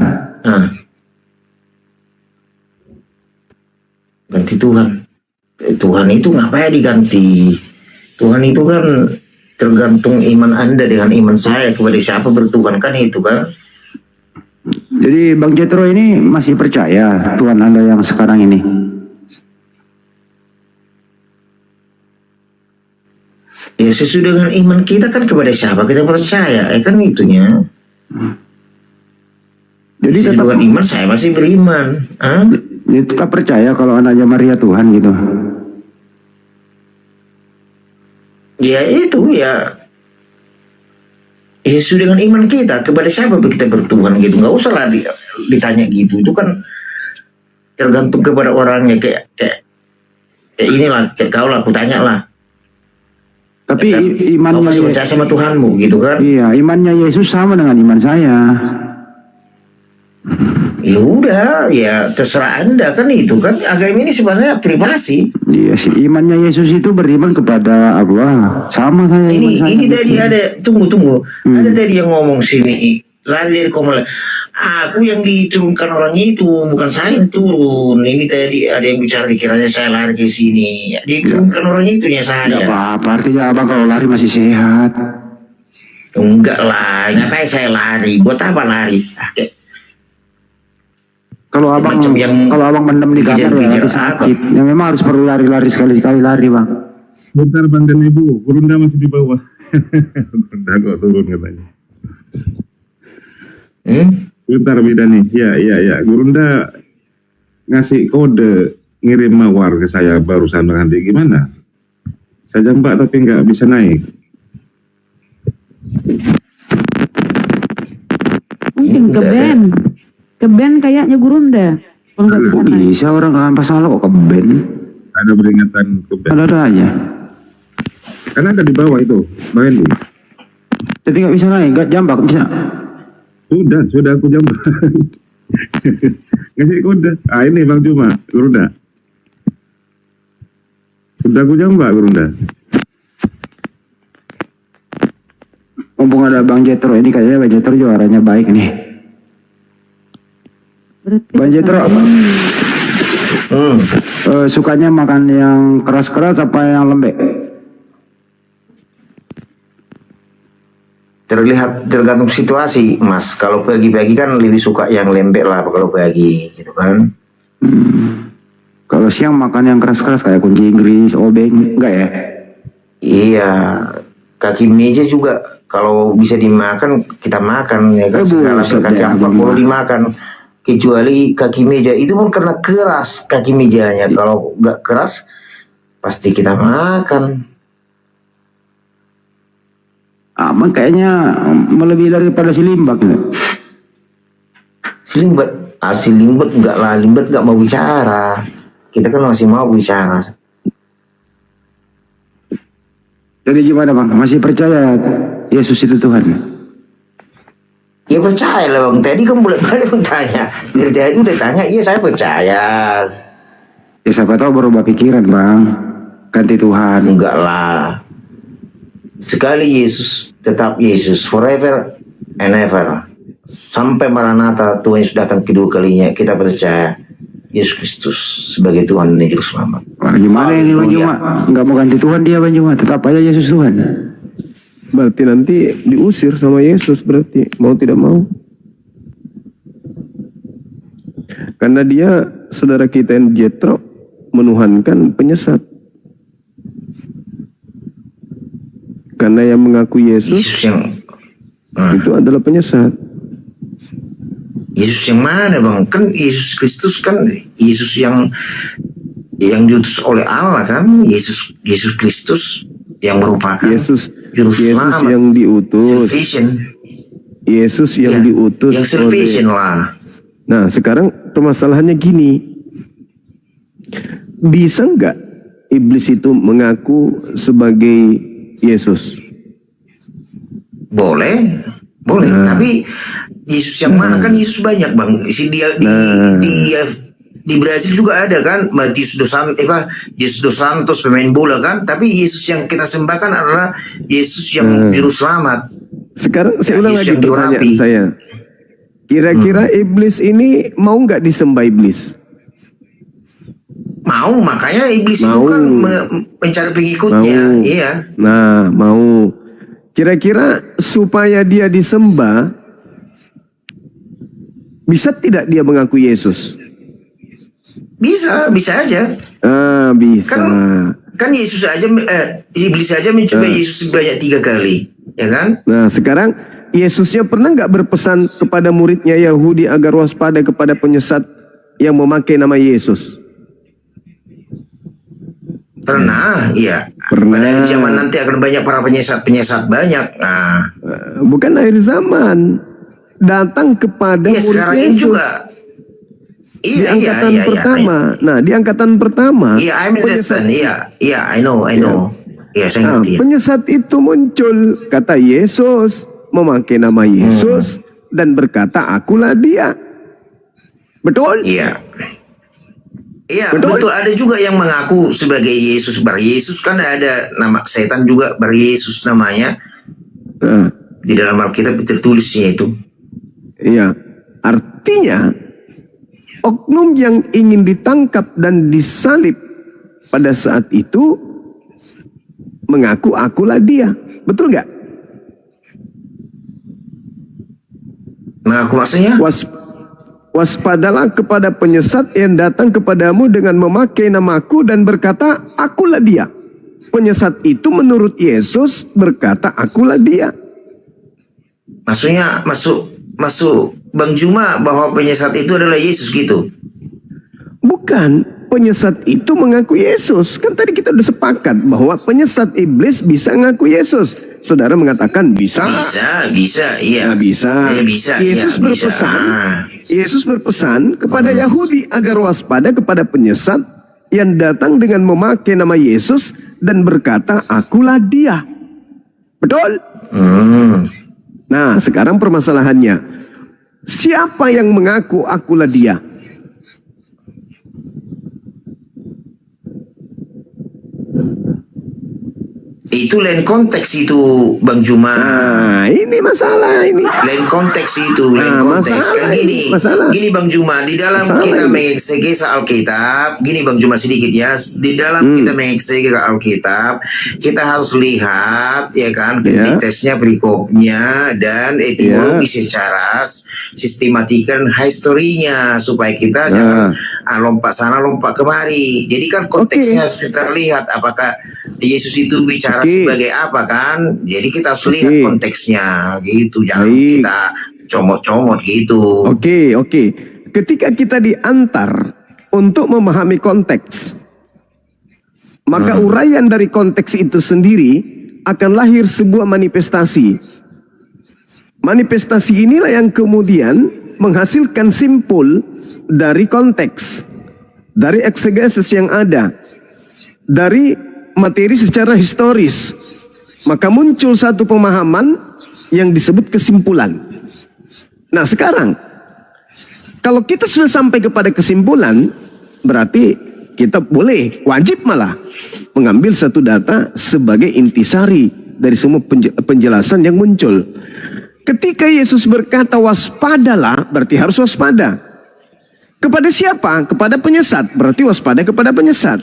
Ganti Tuhan. Tuhan itu ngapain diganti? Tuhan itu kan tergantung iman Anda dengan iman saya, kepada siapa bertuhan kan itu kan. Jadi Bang Jetro ini masih percaya Tuhan Anda yang sekarang ini? Ya sesuai dengan iman kita kan, kepada siapa kita percaya, kan itunya. Jadi Sesuai tetap, dengan iman saya masih beriman. dia tetap percaya kalau anaknya Maria Tuhan gitu? Ya itu ya. Sesuai dengan iman kita, kepada siapa kita bertuhan gitu. Nggak usah lah ditanya gitu. Itu kan tergantung kepada orangnya. Kayak inilah, kayak kau lah, aku tanya lah. Tapi Kau imannya masih percaya sama Tuhanmu gitu kan. Iya, imannya Yesus sama dengan iman saya. Ya udah, ya terserah Anda kan itu kan. Agama ini sebenarnya privasi. Iya sih, imannya Yesus itu beriman kepada Allah. Sama saya. Ini tadi ada, tunggu. Ada tadi yang ngomong sini. Lari dari komel. Aku yang diturunkan orang itu, bukan saya yang turun. Ini tadi ada yang bicara, kiranya saya lari ke sini. Diturunkan orang itu ya saya. Gak apa-apa, artinya abang kalau lari masih sehat. Enggak lah, ngapain saya lari? Buat apa lari? Kalau abang Macam yang kalau abang mendem di kamar ya kejar-kejar nanti sakit. Ya memang harus perlu lari-lari sekali-sekali lari bang. Bentar Bang dan Ibu, Gurunda masih di bawah. Gurunda kok turun katanya. Bentar beda nih, ya. Gurunda ngasih kode ngirim mawar ke saya barusan nanti gimana? Saya jambak tapi nggak bisa naik. Mungkin ke band kayaknya Gurunda. Kalau nggak bisa Kok naik. bisa orang kan pas salah kok ke band? Ada peringatan ke band. Ada aja. Karena ada di bawah itu, Bang Hendy. Tapi nggak bisa naik, nggak jambak bisa. Sudah aku jambak. Ngasih kode. Ah ini Bang Juma, Gurunda. Sudah aku jambak Gurunda. Mumpung ada Bang Jetro ini kayaknya Bang Jetro juaranya baik nih. Berarti Bang Jetro sukanya makan yang keras-keras apa yang lembek? tergantung situasi, Mas. Kalau pagi-pagi kan lebih suka yang lembek lah kalau pagi gitu kan. Kalau siang makan yang keras-keras kayak kunci Inggris, obeng, enggak ya? Iya, kaki meja juga kalau bisa dimakan kita makan ya kan, segala kaki apa perlu dimakan kecuali kaki meja itu pun karena keras kaki mejanya. Kalau nggak keras pasti kita makan. Abang kayaknya melebihi daripada si Limbak gitu. Si Limbat enggak lah, Limbat nggak mau bicara. Kita kan masih mau bicara. Jadi gimana bang? Masih percaya Yesus itu Tuhan? Ya percaya lah bang. Tadi kan boleh-boleh bertanya. Dari tadi udah tanya, iya saya percaya. Ya siapa tahu berubah pikiran bang. Ganti Tuhan. Enggak lah. Sekali Yesus tetap Yesus, forever and ever. Sampai Maranatha, Tuhan Yesus datang kedua kalinya, kita percaya Yesus Kristus sebagai Tuhan dan Juru Selamat. Wah, gimana ini Bang Juma? Nggak mau ganti Tuhan dia Bang Juma, tetap aja Yesus Tuhan. Berarti nanti diusir sama Yesus berarti, mau tidak mau. Karena dia, saudara kita yang Jetro, menuhankan penyesat. Karena yang mengaku Yesus yang itu adalah penyesat. Yesus yang mana bang? Kan Yesus Kristus kan Yesus yang diutus oleh Allah kan? Yesus Kristus yang merupakan Yesus Selamat, yang diutus. salvation. Yesus yang diutus yang salvation lah. Nah sekarang permasalahannya gini, bisa nggak iblis itu mengaku sebagai Yesus? Boleh. Tapi Yesus yang mana? Kan Yesus banyak bang. Di Brasil juga ada kan, Yesus dos Santos pemain bola kan. Tapi Yesus yang kita sembahkan adalah Yesus yang Juru Selamat. Sekarang saya ulang lagi Yesus yang pertanyaan diurapi. saya. Kira-kira iblis ini mau nggak disembah iblis? Mau, makanya iblis itu Mau. kan mencari pengikutnya. Mau. Iya. Nah, mau. Kira-kira supaya dia disembah, bisa tidak dia mengaku Yesus? Bisa aja. Bisa. Kan Yesus aja, iblis aja mencoba Yesus sebanyak 3 kali, ya kan? Nah, sekarang Yesusnya pernah nggak berpesan kepada muridnya Yahudi agar waspada kepada penyesat yang memakai nama Yesus? Pernah, iya. Pernah. Pada akhir zaman nanti akan banyak para penyesat banyak. Nah, Bukan akhir zaman, datang kepada iya murid sekarang ini Yesus. juga. Di Iya, angkatan pertama. Nah, di angkatan pertama. Iya, I understand. Iya, I know. Iya, saya Nah, ngerti. penyesat itu muncul, kata Yesus, memakai nama Yesus dan berkata, akulah dia. Betul? Iya. Iya, betul. Ada juga yang mengaku sebagai Yesus. Bar Yesus kan ada nama setan juga, Bar Yesus namanya. Nah, Di dalam Alkitab tertulisnya itu. iya. Artinya, oknum yang ingin ditangkap dan disalib pada saat itu mengaku akulah dia. Betul nggak? Mengaku maksudnya? Waspadalah kepada penyesat yang datang kepadamu dengan memakai namaku dan berkata, akulah dia. Penyesat itu menurut Yesus berkata, akulah dia. Maksudnya masuk Bang Juma bahwa penyesat itu adalah Yesus gitu? Bukan, penyesat itu mengaku Yesus. Kan tadi kita udah sepakat bahwa penyesat iblis bisa mengaku Yesus. Saudara mengatakan bisa. Bisa, iya. Nah, bisa. Ya, bisa. Yesus ya, berpesan. Bisa. Yesus berpesan kepada Yahudi agar waspada kepada penyesat yang datang dengan memakai nama Yesus dan berkata, akulah dia. Betul? Nah, sekarang permasalahannya, siapa yang mengaku akulah dia? Itu lain konteks itu Bang Juma. Nah, ini masalah ini. Lain konteks itu, lain konteks. Kan gini, gini Bang Juma, di dalam kita mengeksegese Alkitab, gini Bang Juma sedikit ya, di dalam kita mengeksegese Alkitab, kita harus lihat ya kan, kritik-tesnya, perikopnya, dan etimologi secara sistematika dan historinya, supaya kita jangan lompat sana lompat kemari. Jadi kan konteksnya harus kita lihat, apakah Yesus itu bicara sebagai apa kan? Jadi kita harus lihat konteksnya gitu, jangan kita comot-comot gitu. Oke. Ketika kita diantar untuk memahami konteks, maka uraian dari konteks itu sendiri akan lahir sebuah manifestasi. Manifestasi inilah yang kemudian menghasilkan simpul dari konteks, dari eksegesis yang ada, dari materi secara historis, maka muncul satu pemahaman yang disebut kesimpulan. Nah sekarang, kalau kita sudah sampai kepada kesimpulan, berarti kita boleh, wajib malah, mengambil satu data sebagai intisari dari semua penjelasan yang muncul. Ketika Yesus berkata waspadalah, berarti harus waspada. Kepada siapa? Kepada penyesat, berarti waspada kepada penyesat.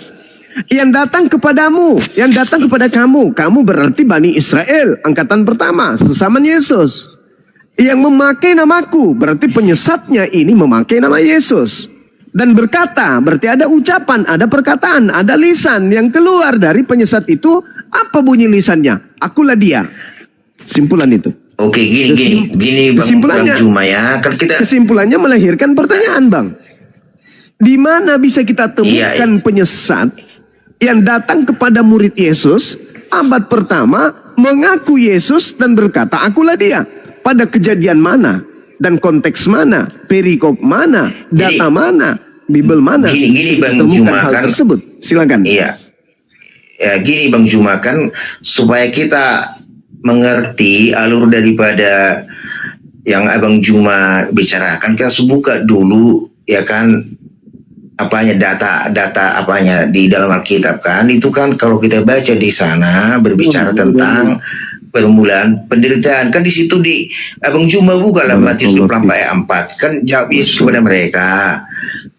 Yang datang kepadamu, yang datang kepada kamu berarti Bani Israel, angkatan pertama, sesama Yesus. Yang memakai namaku, berarti penyesatnya ini memakai nama Yesus. Dan berkata, berarti ada ucapan, ada perkataan, ada lisan yang keluar dari penyesat itu. Apa bunyi lisannya? Akulah dia. Simpulan itu. Oke, gini Bang Juma ya. Kan kita kesimpulannya melahirkan pertanyaan, Bang. Di mana bisa kita temukan penyesat yang datang kepada murid Yesus abad pertama mengaku Yesus dan berkata akulah dia? Pada kejadian mana dan konteks mana, perikop mana, data mana, Bible mana? Gini Bang Juma hal kan tersebut. Silakan. Iya. Ya, gini Bang Juma kan supaya kita mengerti alur daripada yang Abang Juma bicarakan, kita harus buka dulu ya kan, apanya data apanya di dalam Alkitab kan. Itu kan kalau kita baca di sana berbicara tentang permulaan penderitaan kan, di situ di Abang Juma buka lah Matius 24 ayat 4 kan, jawab Yesus kepada mereka,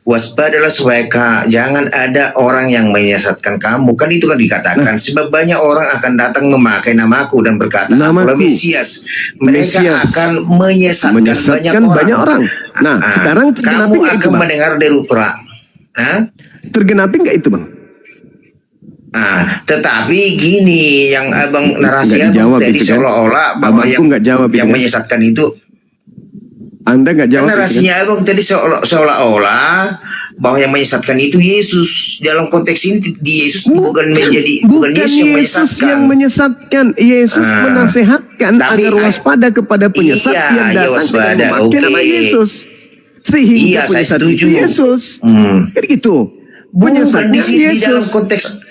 waspadalah supaya jangan ada orang yang menyesatkan kamu. Kan itu kan dikatakan, sebab banyak orang akan datang memakai namaku dan berkata akulah Mesias. Mereka akan menyesatkan banyak orang. Nah, sekarang kamu akan mendengar deru perang. Tergenapi nggak itu, Bang? Tetapi gini yang Abang narasi Abang tadi kan? seolah-olah bahwa yang menyesatkan itu, Anda nggak jawab. Narasinya Abang tadi seolah-olah bahwa yang menyesatkan itu Yesus. Dalam konteks ini di Yesus bukan Yesus yang menyesatkan. Yesus menasehatkan agar waspada kepada penyesat yang datang dengan memakai nama Yesus. Sehingga penyesat itu Yesus. Kan gitu. Bukan di dalam konteks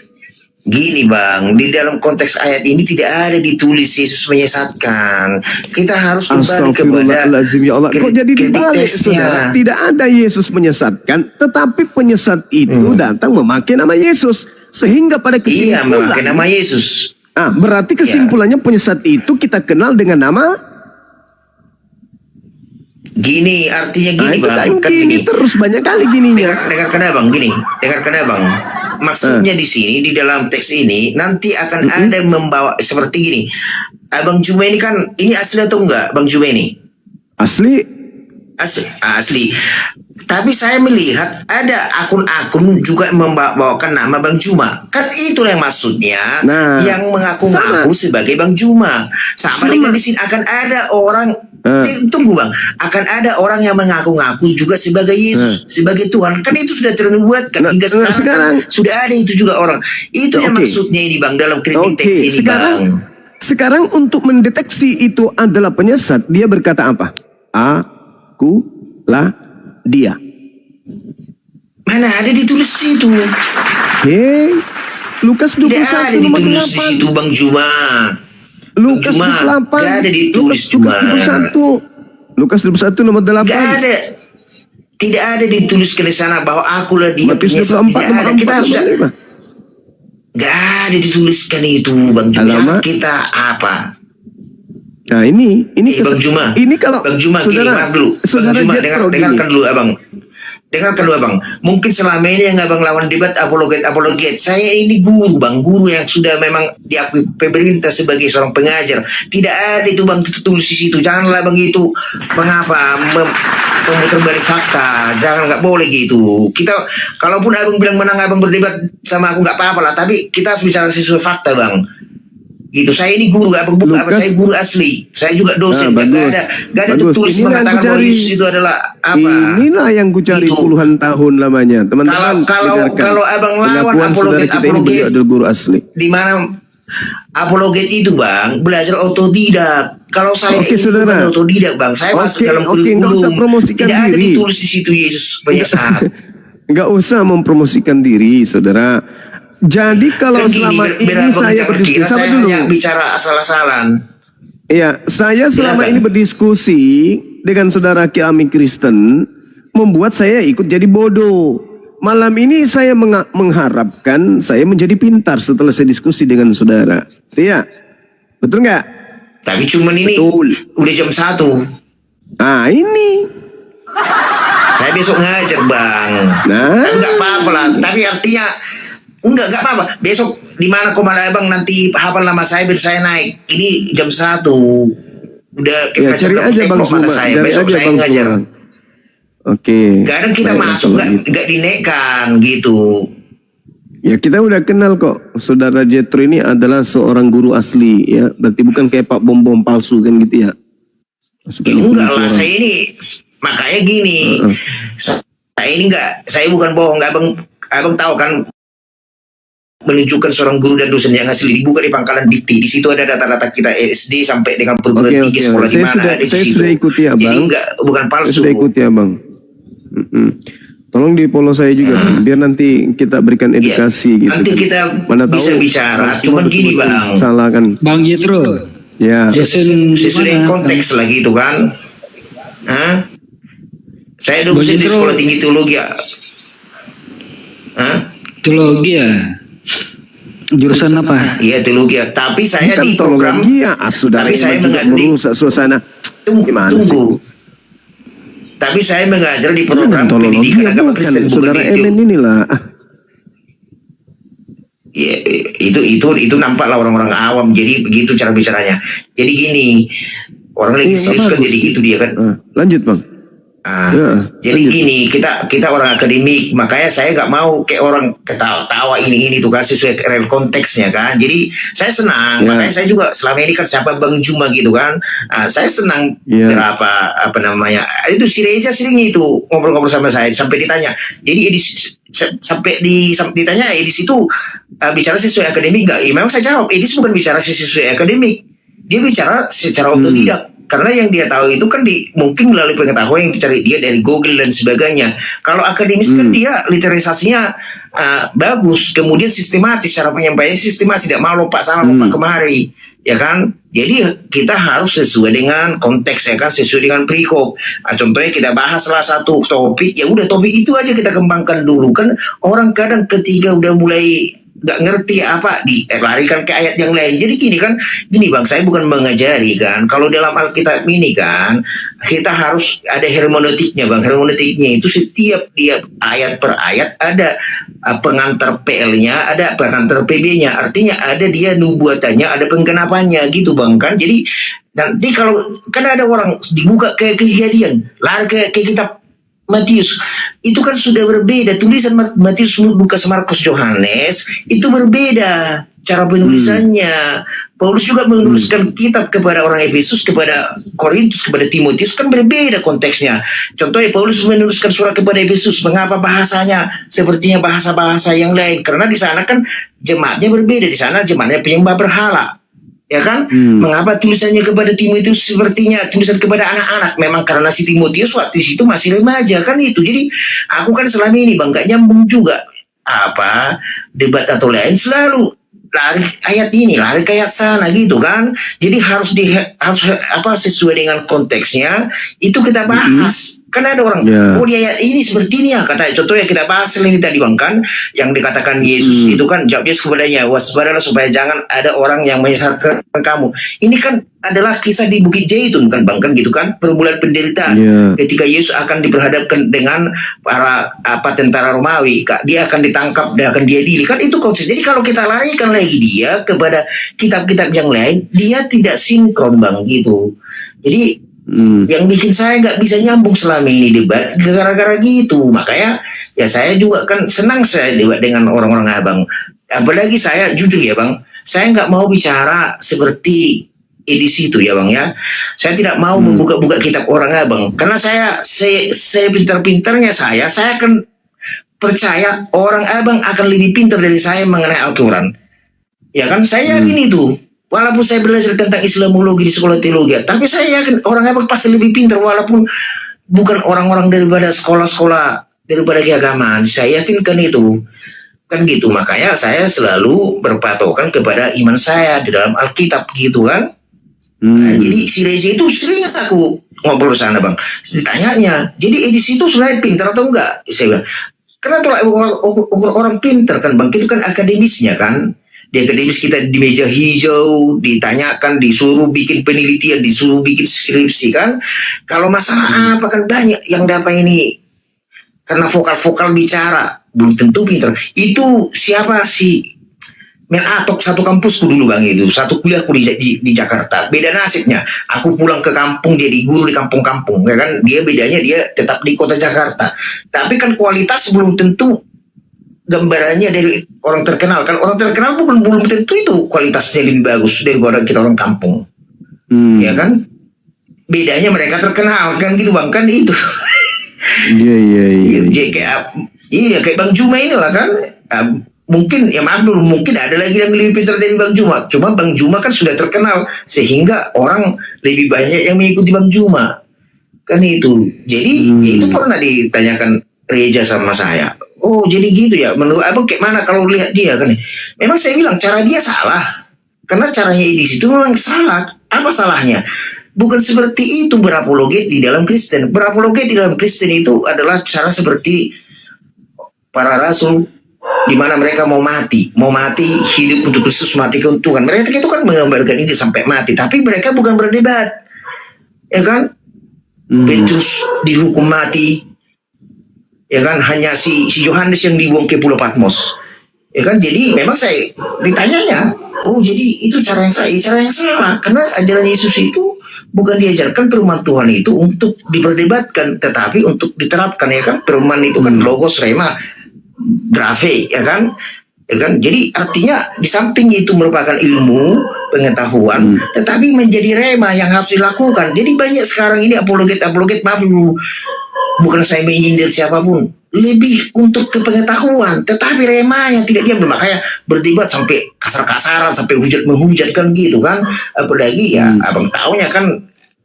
gini Bang, di dalam konteks ayat ini tidak ada ditulis Yesus menyesatkan. Kita harus kembali kepada kok jadi dibalik, saudara? Tidak ada Yesus menyesatkan, tetapi penyesat itu datang memakai nama Yesus. Sehingga pada kesimpulan, memakai nama Yesus. Berarti kesimpulannya penyesat itu kita kenal dengan nama gini. Artinya gini Bang, kan gini terus banyak kali gininya. Dengarkan Abang. Maksudnya di sini di dalam teks ini nanti akan ada membawa seperti gini. Abang Juma ini kan ini asli atau enggak Bang Juma ini? Asli. Asli. Tapi saya melihat ada akun-akun juga membawakan nama Bang Juma. Kan itulah yang maksudnya, yang mengaku-ngaku sebagai Bang Juma. Sama dengan di sini akan ada orang, tunggu Bang, akan ada orang yang mengaku-ngaku juga sebagai Yesus, sebagai Tuhan. Kan itu sudah ternubuatkan hingga sekarang kan sudah ada itu juga orang. Itu yang maksudnya ini Bang dalam kritik teks ini Bang. Sekarang untuk mendeteksi itu adalah penyesat, dia berkata apa? Akulah dia. Mana ada ditulis situ? Lukas 21 tidak ada ditulis di situ Bang Juma. Lukas 28. Gak ada ditulis Juma. Lukas 21 nomor 8. Gak ada. Tidak ada ditulis ke sana bahwa akulah dia penyesat. Tidak ada. Kita harus gak ada dituliskan itu Bang Juma. Kita apa? Nah ini Bang Juma. Ini kalau Bang Juma saudara, maaf dulu. Bang Juma dengarkan dulu Abang. Dengarkan dulu Abang. Mungkin selama ini yang Abang lawan debat apologet. Saya ini guru Bang, guru yang sudah memang diakui pemerintah sebagai seorang pengajar. Tidak ada itu Bang tulis di situ. Janganlah Bang itu mengapa memutar balik fakta. Jangan, nggak boleh gitu. Kita kalaupun Abang bilang menang Abang berdebat sama aku nggak apa-apa lah. Tapi kita harus bicara sesuai fakta Bang. Gitu. Saya ini guru, Abang bukan apa, saya guru asli. Saya juga dosen. Gak ada tertulis mengatakan bahwa Yesus itu adalah apa. Inilah yang kucari itu. Puluhan tahun lamanya, teman-teman. Kalau Abang lawan apologet guru asli. Di mana apologet itu Bang belajar otodidak. Kalau saya saudara, bukan otodidak Bang, saya masuk dalam kurikulum. Tidak ada ditulis di situ Yesus penyesat. Enggak usah mempromosikan diri, saudara. Jadi kalau selama ini saya berdiskusi, saya hanya bicara asal-asalan. Iya, saya selama ini berdiskusi dengan saudara Kiami Kristen, membuat saya ikut jadi bodoh. Malam ini saya mengharapkan saya menjadi pintar setelah saya diskusi dengan saudara. Iya, betul nggak? Tapi cuman ini udah jam 1. Ini. Saya besok ngajar Bang. Enggak apa-apa lah. Tapi artinya enggak apa-apa. Besok di mana Komala Abang nanti hafal nama saya biar saya naik. Ini jam 1. Udah ya, cari aja Bang Suma. Besok saya ngajar. Oke. Kadang kita masuk enggak dinekan gitu. Ya kita udah kenal kok. Saudara Jetro ini adalah seorang guru asli ya. Berarti bukan kayak Pak Bom-bom palsu kan gitu ya. Enggak lah, saya ini makanya gini. Saya ini saya bukan bohong. Abang tahu kan menunjukkan seorang guru dan dosen yang asli dibuka di Pangkalan Dikti. Di situ ada data-data kita SD sampai dengan perguruan tinggi sekolah di mana ada di situ. Sudah ikuti Abang. Jadi bukan palsu. Saya sudah ikuti Abang. Tolong di follow saya juga biar nanti kita berikan edukasi gitu. Nanti kita bisa bicara. Cuman gini Bang. Salah kan. Bang Jetro. Ya. Sesuai konteks lagi itu kan. Saya dosen di sekolah tinggi teologi. Teologi ya. Jurusan apa? Iya teologi. Tapi saya di program. Tapi saya mengajar suasana. Tunggu. Tapi saya mengajar di program pendidikan agama Kristen bukan di inilah. Ya, itu nampaklah orang-orang awam. Jadi begitu cara bicaranya. Jadi gini, orang lagi serius kan jadi gitu dia kan. Lanjut Bang. Jadi gini, kita orang akademik, makanya saya nggak mau kayak orang ketawa-tawa ini tuh kan sesuai real konteksnya kan. Jadi saya senang, makanya saya juga selama ini kan siapa Bang Juma gitu kan. Saya senang berapa apa namanya itu si Reza sering itu ngobrol-ngobrol sama saya sampai ditanya. Jadi sampai ditanya Edis itu bicara sesuai akademik nggak? Memang saya jawab Edis bukan bicara sesuai akademik, dia bicara secara otodidak. Karena yang dia tahu itu kan mungkin melalui pengetahuan yang dicari dia dari Google dan sebagainya. Kalau akademis kan dia literalisasinya bagus, kemudian sistematis, cara penyampaiannya sistematis, tidak mau lompat sana lompat kemari, ya kan? Jadi kita harus sesuai dengan konteks ya kan, sesuai dengan perikop. Contohnya kita bahas salah satu topik, ya udah topik itu aja kita kembangkan dulu kan. Orang kadang ketika udah mulai nggak ngerti apa dilarikan ke ayat yang lain. Jadi gini Bang, saya bukan mengajari kan. Kalau dalam Alkitab ini kan kita harus ada hermeneutiknya Bang. Hermeneutiknya itu setiap ayat per ayat ada pengantar PL-nya, ada pengantar PB-nya. Artinya ada dia nubuatannya, ada penggenapannya gitu Bang kan. Jadi Nanti kalau kan ada orang dibuka ke Kejadian, lari ke kitab Matius, itu kan sudah berbeda. Tulisan Matius, Lukas, Markus, Yohanes itu berbeda cara penulisannya. Paulus juga menuliskan kitab kepada orang Efesus, kepada Korintus, kepada Timotius, kan berbeda konteksnya. Contohnya Paulus menuliskan surat kepada Efesus, mengapa bahasanya sepertinya bahasa-bahasa yang lain? Karena di sana kan jemaatnya berbeda, di sana jemaatnya penyembah berhala. Ya kan? Mengapa tulisannya kepada Timotius sepertinya tulisan kepada anak-anak? Memang karena si Timotius waktu itu masih remaja kan itu. Jadi aku kan selama ini Bang gak nyambung juga apa debat atau lain, selalu lari ayat ini, lari ke ayat sana gitu kan. Jadi harus sesuai dengan konteksnya itu kita bahas. Kan ada orang, oh di ayat ini seperti ini ya kata. Contohnya kita bahas ini tadi Bang kan, yang dikatakan Yesus itu kan, jawab Yesus kepadanya, waspadalah supaya jangan ada orang yang menyesatkan kamu. Ini kan adalah kisah di Bukit Zaitun kan Bang kan gitu kan, perbulan penderitaan. Ketika Yesus akan diperhadapkan dengan para tentara Romawi, dia akan ditangkap dan akan diadili kan, itu konsep. Jadi kalau kita larikan lagi dia kepada kitab-kitab yang lain, dia tidak sinkron Bang gitu. Jadi yang bikin saya nggak bisa nyambung selama ini debat gara-gara gitu. Makanya ya saya juga kan senang saya debat dengan orang-orang abang. Apalagi saya jujur ya Bang, saya nggak mau bicara seperti edisi itu ya Bang ya. Saya tidak mau membuka-buka kitab orang abang, karena saya pintar-pintarnya saya akan percaya orang abang akan lebih pintar dari saya mengenai Al-Quran. Ya kan, saya yakin itu. Walaupun saya belajar tentang Islamologi di sekolah teologi, tapi saya yakin orang abang pasti lebih pintar walaupun bukan orang-orang daripada sekolah-sekolah daripada keagamaan. Saya yakinkan itu. Kan gitu. Makanya saya selalu berpatokan kepada iman saya di dalam Alkitab gitu kan. Nah, jadi si Reza itu sering aku ngobrol sana Bang. Ditanyanya, jadi edisi itu sebenarnya pintar atau enggak? Saya bilang, karena orang pintar kan Bang, itu kan akademisnya kan. Di akademis kita di meja hijau, ditanyakan, disuruh bikin penelitian, disuruh bikin skripsi kan. Kalau masalah apa kan banyak yang dapat ini. Karena vokal-vokal bicara, belum tentu pintar. Itu siapa sih? Mel Atok satu kampusku dulu Bang itu. Satu kuliahku di Jakarta. Beda nasibnya. Aku pulang ke kampung jadi guru di kampung-kampung. Ya kan? Dia bedanya dia tetap di kota Jakarta. Tapi kan kualitas belum tentu gambarannya dari orang terkenal kan. Orang terkenal belum tentu itu kualitasnya lebih bagus daripada kita orang kampung. Ya kan, bedanya mereka terkenal kan gitu Bang kan itu. Iya kayak Bang Juma inilah kan. Mungkin ya maaf dulu, mungkin ada lagi yang lebih pintar dari Bang Juma. Cuma Bang Juma kan sudah terkenal sehingga orang lebih banyak yang mengikuti Bang Juma kan itu. Jadi ya itu pernah ditanyakan Reza sama saya. Oh jadi gitu ya, menurut abang kayak mana kalau lihat dia kan? Memang saya bilang cara dia salah, karena caranya edisi itu memang salah. Apa salahnya? Bukan seperti itu berapologet di dalam Kristen. Berapologet di dalam Kristen itu adalah cara seperti para rasul, di mana mereka mau mati hidup untuk Kristus, mati ke Tuhan. Mereka itu kan menggambarkan ini sampai mati, tapi mereka bukan berdebat, ya kan? Petrus dihukum mati. Ya kan, hanya si Yohanes yang dibuang ke Pulau Patmos. Ya kan, jadi memang saya ditanyanya, oh jadi itu cara yang salah. Karena ajaran Yesus itu bukan diajarkan firman Tuhan itu untuk diperdebatkan, tetapi untuk diterapkan ya kan. Firman itu kan logos, rema, graphe ya kan. Ya kan, jadi artinya di samping itu merupakan ilmu pengetahuan, tetapi menjadi rema yang harus dilakukan. Jadi banyak sekarang ini apologet maaf dulu. Bukan saya menyindir siapapun, lebih untuk kepengetahuan, tetapi remanya tidak diam. Makanya berdebat sampai kasar-kasaran, sampai menghujatkan gitu kan. Apalagi ya abang taunya kan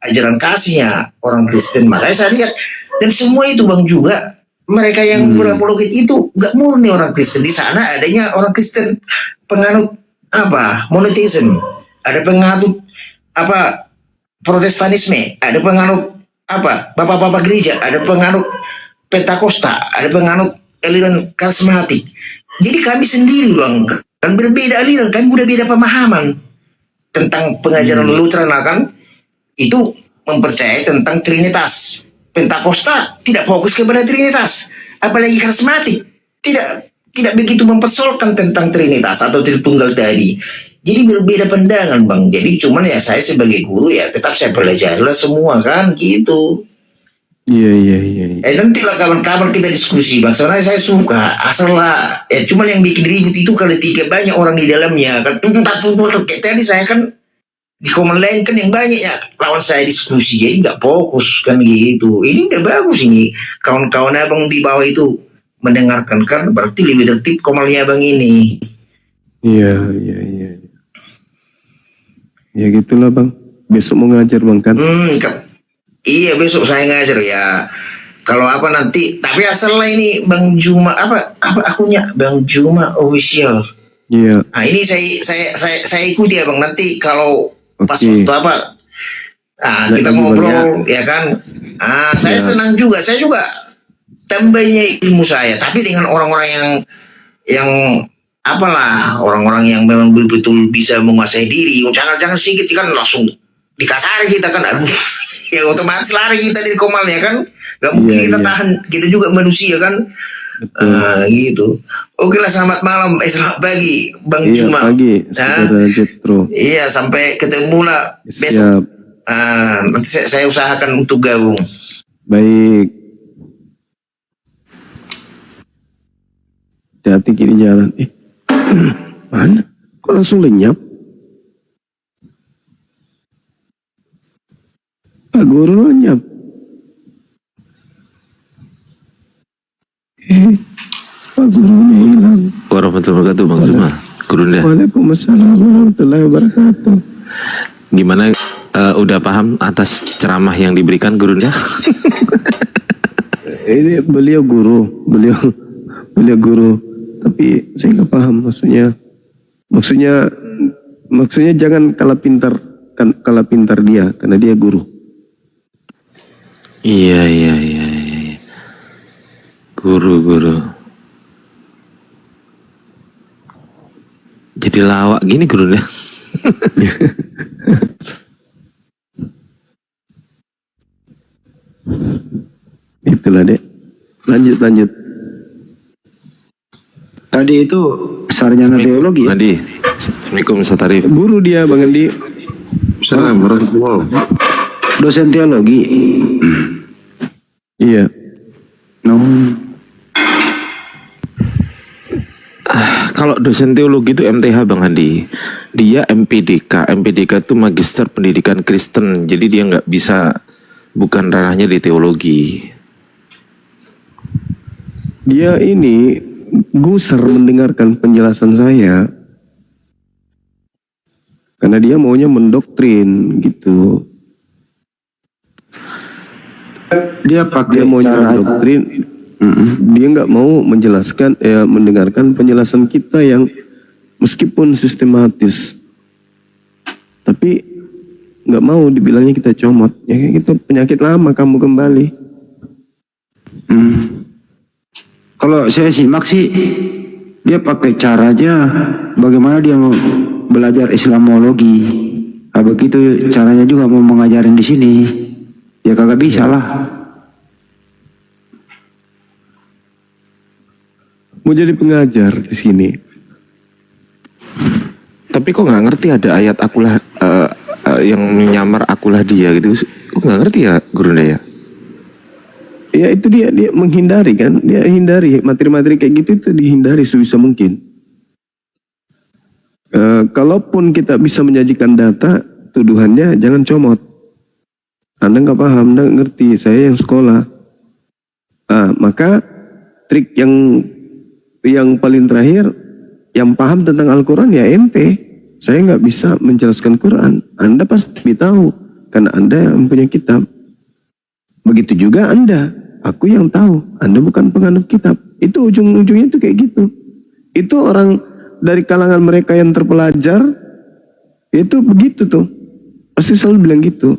ajaran kasihnya orang Kristen. Makanya saya lihat, dan semua itu Bang juga mereka yang berapologet itu nggak murni orang Kristen. Di sana adanya orang Kristen penganut monoteisme, ada penganut Protestanisme, ada penganut bapak-bapak gereja, ada penganut Pentakosta, ada penganut aliran karismatik. Jadi kami sendiri Bang kan berbeda aliran, kami udah beda pemahaman tentang pengajaran Lutheran kan. Itu mempercayai tentang Trinitas. Pentakosta tidak fokus kepada Trinitas, apalagi karismatik tidak begitu mempersoalkan tentang Trinitas atau Tritunggal tadi. Jadi berbeda pandangan Bang. Jadi cuman ya saya sebagai guru ya tetap saya pelajarilah semua kan gitu. Iya. Nantilah kawan-kawan kita diskusi Bang. Soalnya saya suka asal lah. Cuman yang bikin ribut itu kalau tiga banyak orang di dalamnya kan. Kayak tadi saya kan di komen lain kan yang banyak ya lawan saya diskusi. Jadi nggak fokus kan gitu. Ini udah bagus ini. Kawan-kawan abang di bawah itu mendengarkan kan. Berarti lebih tertib komalnya abang ini. Iya. Ya gitulah Bang. Besok mau ngajar Bang kan? Iya besok saya ngajar ya. Kalau apa nanti, tapi asal lah ini Bang Juma apa akunnya Bang Juma official. Iya. Nah ini saya ikuti ya Bang. Nanti kalau pas waktu apa, kita ngobrol ya kan. Saya senang juga. Saya juga tambahnya ilmu saya. Tapi dengan orang-orang yang apalah orang-orang yang memang betul-betul bisa menguasai diri. Jangan sedikit kan langsung dikasari kita kan. Aduh, ya otomatis lari kita dari komalnya kan. Gak mungkin kita tahan. Kita juga manusia kan. Gitu. Oke lah, selamat malam. Selamat pagi Bang Juma. Pagi, Saudara Jetro. Iya, sampai ketemu lah besok. Nanti saya usahakan untuk gabung. Baik. Hati-hati kiri jalan. Mana? Kok langsung lenyap? Pak Guru lenyap. Pak Gurunya hilang. Warahmatullahi wabarakatuh Bang Zuma. Gurunda. Waalaikumsalam warahmatullahi wabarakatuh. Gimana, udah paham atas ceramah yang diberikan Gurunda? Ini beliau guru. Tapi saya nggak paham maksudnya jangan kalah pintar dia karena dia guru. Iya. Guru. Jadi lawak gini Gurunda. Itulah Dek. Lanjut. Tadi itu sarjana teologi ya? Andi, Assalamualaikum Satarif. Guru dia Bang Andi. Assalamualaikum. Dosen teologi. Iya. No. Kalau dosen teologi itu MTH Bang Andi. Dia MPDK. MPDK itu Magister Pendidikan Kristen. Jadi dia nggak bisa, bukan ranahnya di teologi. Dia ini gusar mendengarkan penjelasan saya karena dia maunya mendoktrin gitu. Dia pakai maunya cara mendoktrin. Dia nggak mau menjelaskan mendengarkan penjelasan kita yang meskipun sistematis, tapi nggak mau dibilangnya kita comot. Ya kayak gitu, penyakit lama kamu kembali. Kalau saya simak sih, dia pakai caranya bagaimana dia mau belajar Islamologi. Begitu caranya juga mau mengajarin di sini, ya kagak bisa lah. Mau jadi pengajar di sini. Tapi kok nggak ngerti ada ayat akulah yang menyamar akulah dia gitu. Kok nggak ngerti ya Gurunda ya? Ya itu dia menghindari kan, dia hindari materi-materi kayak gitu, itu dihindari sebisa mungkin. Kalaupun kita bisa menyajikan data, tuduhannya jangan comot. Anda nggak paham, Anda nggak ngerti, saya yang sekolah. Maka trik yang paling terakhir, yang paham tentang Al-Quran ya ente. Saya nggak bisa menjelaskan Quran, Anda pasti tahu karena Anda yang punya kitab. Begitu juga Anda, aku yang tahu, Anda bukan penganut kitab. Itu ujung-ujungnya tuh kayak gitu. Itu orang dari kalangan mereka yang terpelajar, itu begitu tuh. Pasti selalu bilang gitu.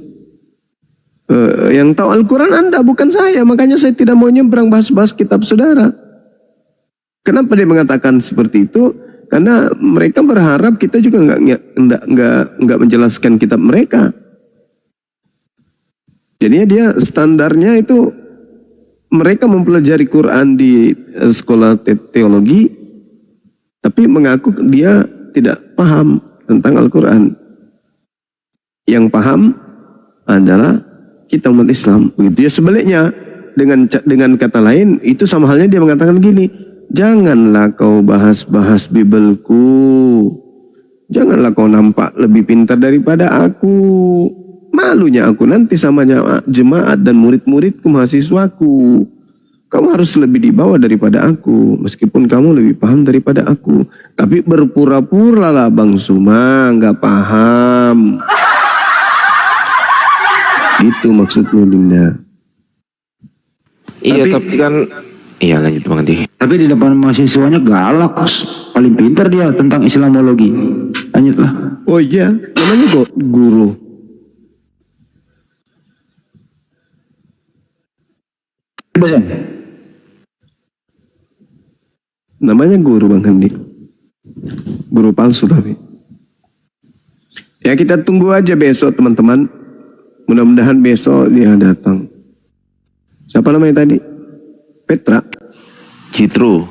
Yang tahu Al-Quran Anda, bukan saya. Makanya saya tidak mau nyebrang bahas-bahas kitab saudara. Kenapa dia mengatakan seperti itu? Karena mereka berharap kita juga nggak menjelaskan kitab mereka. Jadinya dia standarnya itu mereka mempelajari Quran di sekolah teologi, tapi mengaku dia tidak paham tentang Al-Quran. Yang paham adalah kita umat Islam. Begitu ya sebaliknya. Dengan kata lain, itu sama halnya dia mengatakan gini, janganlah kau bahas-bahas Bibelku. Janganlah kau nampak lebih pintar daripada aku. Malunya aku nanti sama jemaat dan murid-muridku, mahasiswaku. Kamu harus lebih di bawah daripada aku, meskipun kamu lebih paham daripada aku. Tapi berpura-pura lah Bang Suma, nggak paham. Itu maksudnya, Dinda. Iya, tapi kan, iya lanjut Bang Andi. Tapi di depan mahasiswanya galak, paling pintar dia tentang Islamologi. Lanjutlah. Oh iya, namanya kok guru. Dosen. Namanya guru Bang Handi. Guru palsu tapi. Ya kita tunggu aja besok teman-teman. Mudah-mudahan besok dia datang. Siapa namanya tadi? Petra. Citro.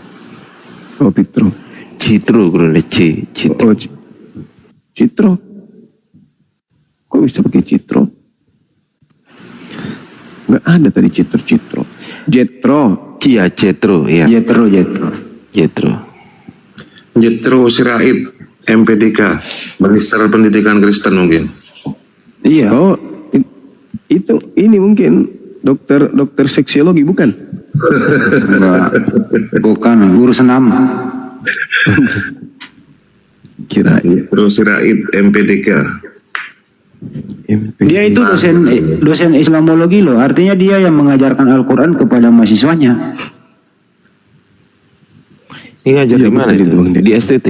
Oh Petro. Citro, Guru C. Citro. Oh Citro. Kok bisa pakai Citro? Nggak ada tadi Citro. Jetro. Iya, Citro, ya. Jetro. Jethro Sirait, MPDK, Magister Pendidikan Kristen mungkin. Iya. Oh itu ini mungkin dokter seksiologi bukan? Enggak. Bukan, guru senam. Kira Jethro Sirait, MPDK. Dia itu dosen Islamologi loh. Artinya dia yang mengajarkan Al-Quran kepada mahasiswanya. Ini ngajar Iya, di mana betul itu? itu, Bang Ded. Di STT?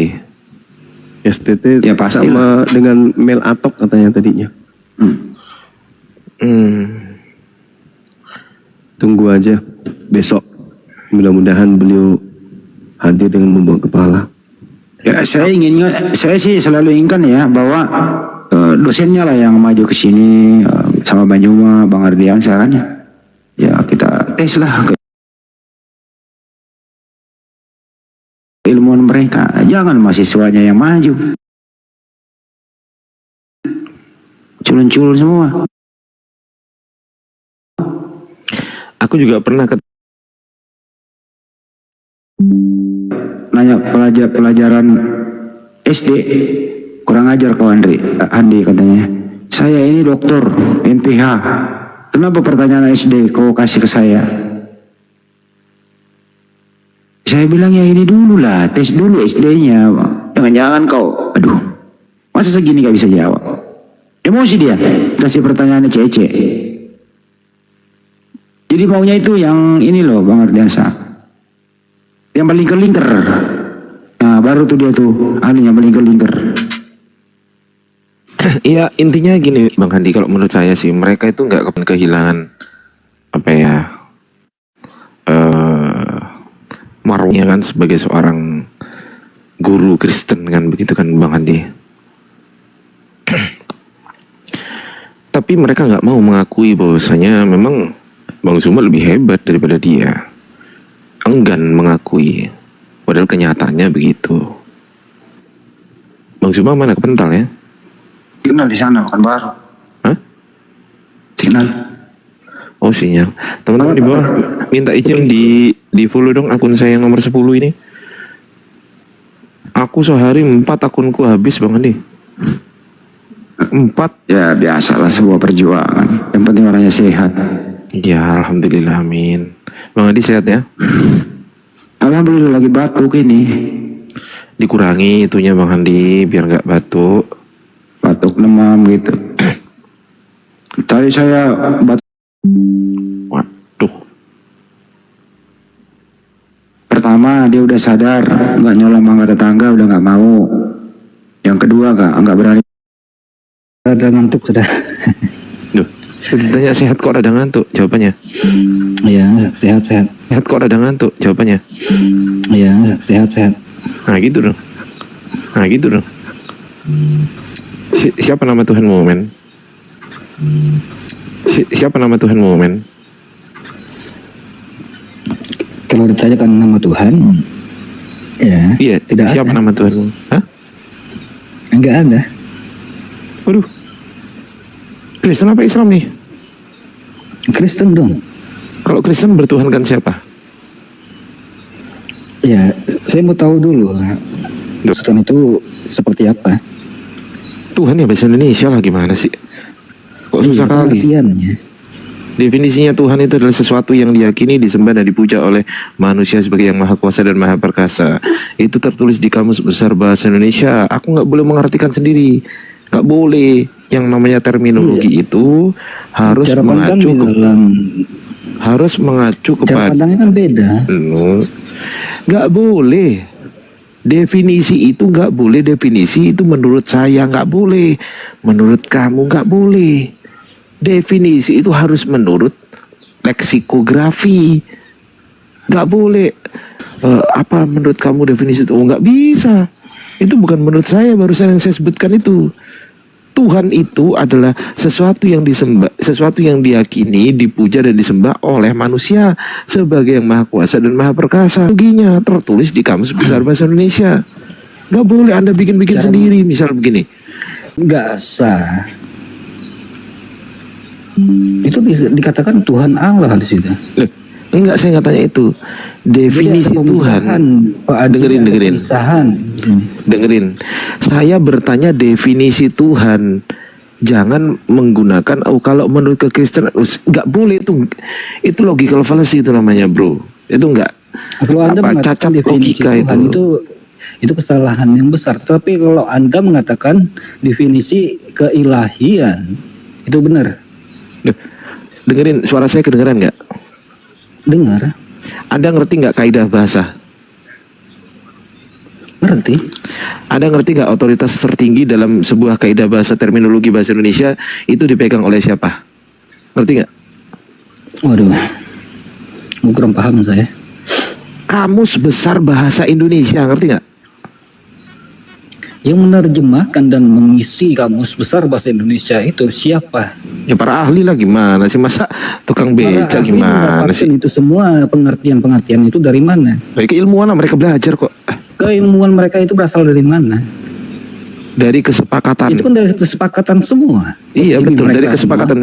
STT Ya, pasti sama dengan Mel Atok katanya tadinya. Tunggu aja besok. Mudah-mudahan beliau hadir dengan membawa kepala. Ya, saya sih selalu inginkan ya bahwa dosennya lah yang maju ke sini sama Bang Juma, Bang Ardiansyah kan ya. Ya kita tes lah keilmuan mereka. Jangan mahasiswanya yang maju. Culun-culun semua. Aku juga pernah Nanya pelajaran SD, kurang ajar kau Andi katanya. Saya ini dokter NPH. Kenapa pertanyaan SD kau kasih ke saya? Saya bilang ya ini dulu lah, tes dulu SD-nya. Jangan-jangan kau, aduh, masa segini gak bisa jawab? Emosi dia, kasih pertanyaannya cece. Jadi maunya itu yang ini loh Bang Ardiansyah, yang melingkar-lingkar. Nah baru tuh dia tuh ahlinya melingkar-lingkar. Iya, intinya gini Bang Handi, kalau menurut saya sih mereka itu nggak kehilangan apa ya, marwahnya kan sebagai seorang guru Kristen kan, begitu kan Bang Handi. Tapi mereka nggak mau mengakui bahwasanya memang Bang Suma lebih hebat daripada dia. Enggan mengakui, padahal kenyataannya begitu. Bang Suma mana kepental ya? Signal di sana bukan baru. Hah? Signal. Oh sinyal. Teman-teman di bawah minta izin di follow dong akun saya yang nomor 10 ini. Aku sehari 4 akunku habis Bang Andi. 4. Ya biasalah sebuah perjuangan. Yang penting orangnya sehat. Ya alhamdulillah amin. Bang Andi sehat ya? Alhamdulillah lagi batuk ini. Dikurangi itunya Bang Andi biar nggak batuk. Batuk demam gitu. Tadi saya batuk. Waduh. Pertama dia udah sadar, nggak nyolong mangga tetangga, udah nggak mau. Yang kedua nggak berani. Ada ngantuk sudah. Duh, ditanya sehat kok rada ngantuk jawabannya. Iya, sehat. Sehat kok rada ngantuk jawabannya. Iya, sehat. Nah gitu dong. Siapa nama Tuhanmu men? Siapa nama Tuhanmu men? Kalau ditanyakan nama Tuhan, ya. Iya, tidak siapa ada. nama Tuhanmu? Hah? Enggak ada. Waduh. Kristen apa Islam nih? Kristen dong. Kalau Kristen bertuhankan siapa? Ya, saya mau tahu dulu. Tuhan itu seperti apa? Tuhan ya bahasa Indonesia lah, gimana sih? Kok susah kali? Pengertiannya. Definisinya Tuhan itu adalah sesuatu yang diyakini, disembah dan dipuja oleh manusia sebagai yang maha kuasa dan maha perkasa. Itu tertulis di Kamus Besar Bahasa Indonesia. Aku nggak boleh mengartikan sendiri. Nggak boleh. Yang namanya terminologi itu harus Cara mengacu pandang di dalam harus mengacu cara kepada pandangnya kan beda. nggak boleh. Definisi itu nggak boleh. Definisi itu menurut saya nggak boleh. Menurut kamu nggak boleh. Definisi itu harus menurut leksikografi. Nggak boleh. Apa menurut kamu definisi itu? Oh, nggak bisa. Itu bukan menurut saya, barusan yang saya sebutkan itu. Tuhan itu adalah sesuatu yang disembah, sesuatu yang diyakini, dipuja dan disembah oleh manusia sebagai yang maha kuasa dan maha perkasa. Loginya tertulis di Kamus Besar Bahasa Indonesia. Gak boleh Anda bikin-bikin sendiri, misal begini. Nggak sah. Itu dikatakan Tuhan Allah di situ. Enggak, saya nggak tanya itu. Definisi Tuhan. Dengerin. Dengerin. Saya bertanya definisi Tuhan. Jangan menggunakan kalau menurut kekristenan nggak boleh itu. Itu logical fallacy itu namanya, bro. Itu enggak. Kalau Anda mengatakan cacat definisi logika Tuhan itu kesalahan yang besar. Tapi kalau Anda mengatakan definisi keilahian, itu benar. Dengerin, suara saya kedengeran nggak? Dengar. Anda ngerti nggak kaidah bahasa? Ngerti. Anda ngerti nggak otoritas tertinggi dalam sebuah kaidah bahasa terminologi bahasa Indonesia itu dipegang oleh siapa? Ngerti nggak? Waduh, kurang paham saya. Kamus Besar Bahasa Indonesia, ngerti nggak? Yang menerjemahkan dan mengisi Kamus Besar Bahasa Indonesia itu siapa? Ya para ahli lah, gimana sih, masa tukang beca gimana sih? Itu semua pengertian-pengertian itu dari mana? Baik, keilmuan lah, mereka belajar kok. Keilmuan mereka itu berasal dari mana? Dari kesepakatan. Itu kan dari kesepakatan semua. Iya, betul, dari mereka kesepakatan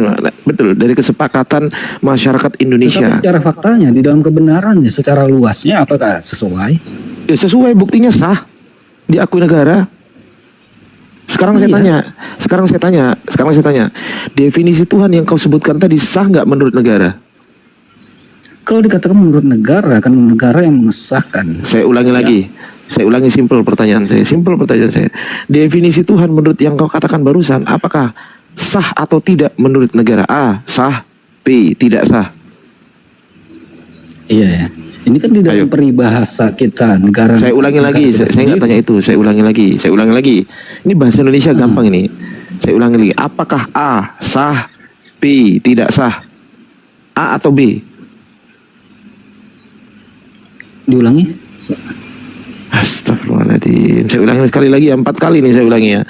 betul, dari kesepakatan masyarakat Indonesia. Tetapi secara faktanya di dalam kebenarannya secara luasnya apakah sesuai? Ya sesuai, buktinya sah, diakui negara. Sekarang saya tanya, definisi Tuhan yang kau sebutkan tadi sah nggak menurut negara? Kalau dikatakan menurut negara, kan negara yang mengesahkan. Saya ulangi lagi. Saya ulangi simpel pertanyaan saya. Definisi Tuhan menurut yang kau katakan barusan, apakah sah atau tidak menurut negara? A, sah. B, tidak sah. Iya ya. Ini kan di dalam peribahasa kita negara. Saya ulangi lagi. Saya nggak tanya itu. Saya ulangi lagi. Ini bahasa Indonesia gampang ini. Saya ulangi lagi. Apakah A, sah. B, tidak sah? A atau B? Diulangi. Astagfirullahaladzim. Saya ulangi sekali lagi, 4 kali nih saya ulangi ya.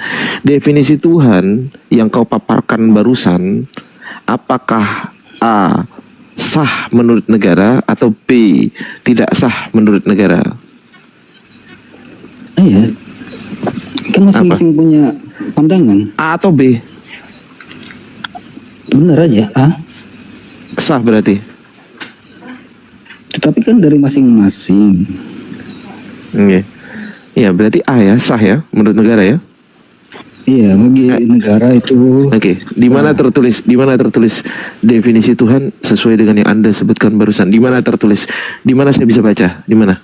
Definisi Tuhan yang kau paparkan barusan, apakah A, sah menurut negara, atau B, tidak sah menurut negara? Iya. Kan masing-masing punya pandangan. A atau B? Benar aja, A. Sah berarti. Tetapi kan dari masing-masing. Iya, berarti A ya, sah ya menurut negara ya. Iya, bagi negara itu. Oke, di mana tertulis definisi Tuhan sesuai dengan yang Anda sebutkan barusan? Di mana tertulis? Di mana saya bisa baca? Di mana?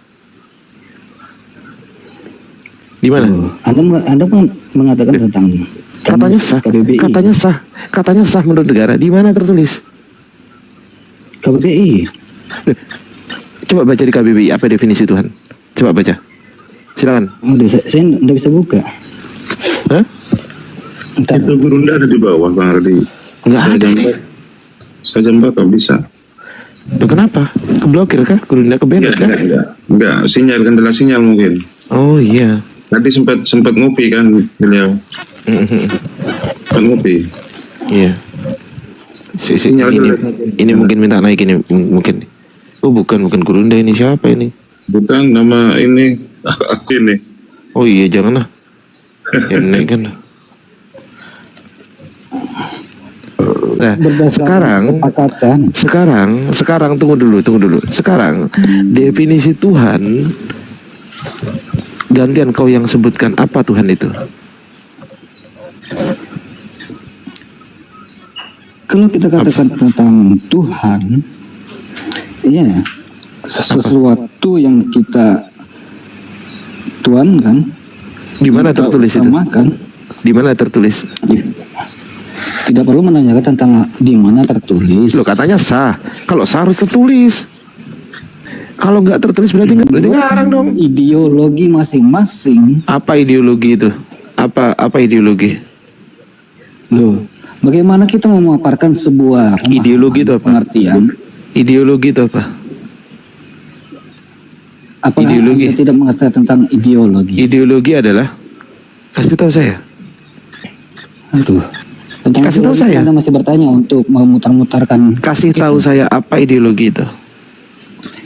Di mana? Anda mengatakan tentang katanya sah. KBBI. Katanya sah menurut negara. Di mana tertulis? KBBI. Coba baca di KBBI apa definisi Tuhan? Coba baca. Silakan. Saya tidak bisa buka. Hah? Itu Gurunda ada di bawah, Bang Ardi. Enggak ada. Saya jambak nggak bisa. Loh, kenapa? Keblokir kah? Gurunda kebenet kah? Enggak, sinyal, kendala sinyal mungkin. Oh iya. Tadi sempat ngopi kan beliau. Sempat ngopi. Iya. Ini mungkin minta naik ini mungkin. Oh bukan Gurunda, ini siapa ini? Bukan, nama ini aku ini. Oh iya, janganlah. Enak kan. Nah, Berdasarkan sekarang tunggu dulu. Sekarang definisi Tuhan, gantian kau yang sebutkan apa Tuhan itu? Kalau kita katakan tentang Tuhan, ya sesuatu yang kita tuankan. Di mana tertulis itu? Di mana tertulis? Tidak perlu menanyakan tentang di mana tertulis. Lo katanya sah. Kalau sah harus tertulis. Kalau nggak tertulis berarti ngarang dong. Ideologi masing-masing. Apa ideologi itu? Apa ideologi? Loh, bagaimana kita memaparkan sebuah Ideologi itu apa? pengertian? Ideologi itu apa? Apakah Ideologi. Anda tidak mengatakan tentang ideologi? Ideologi adalah, kasih tahu saya. Aduh. Tentang Kasih tahu ideologi saya. Anda masih bertanya untuk memutar-mutarkan. Kasih tahu saya apa ideologi itu?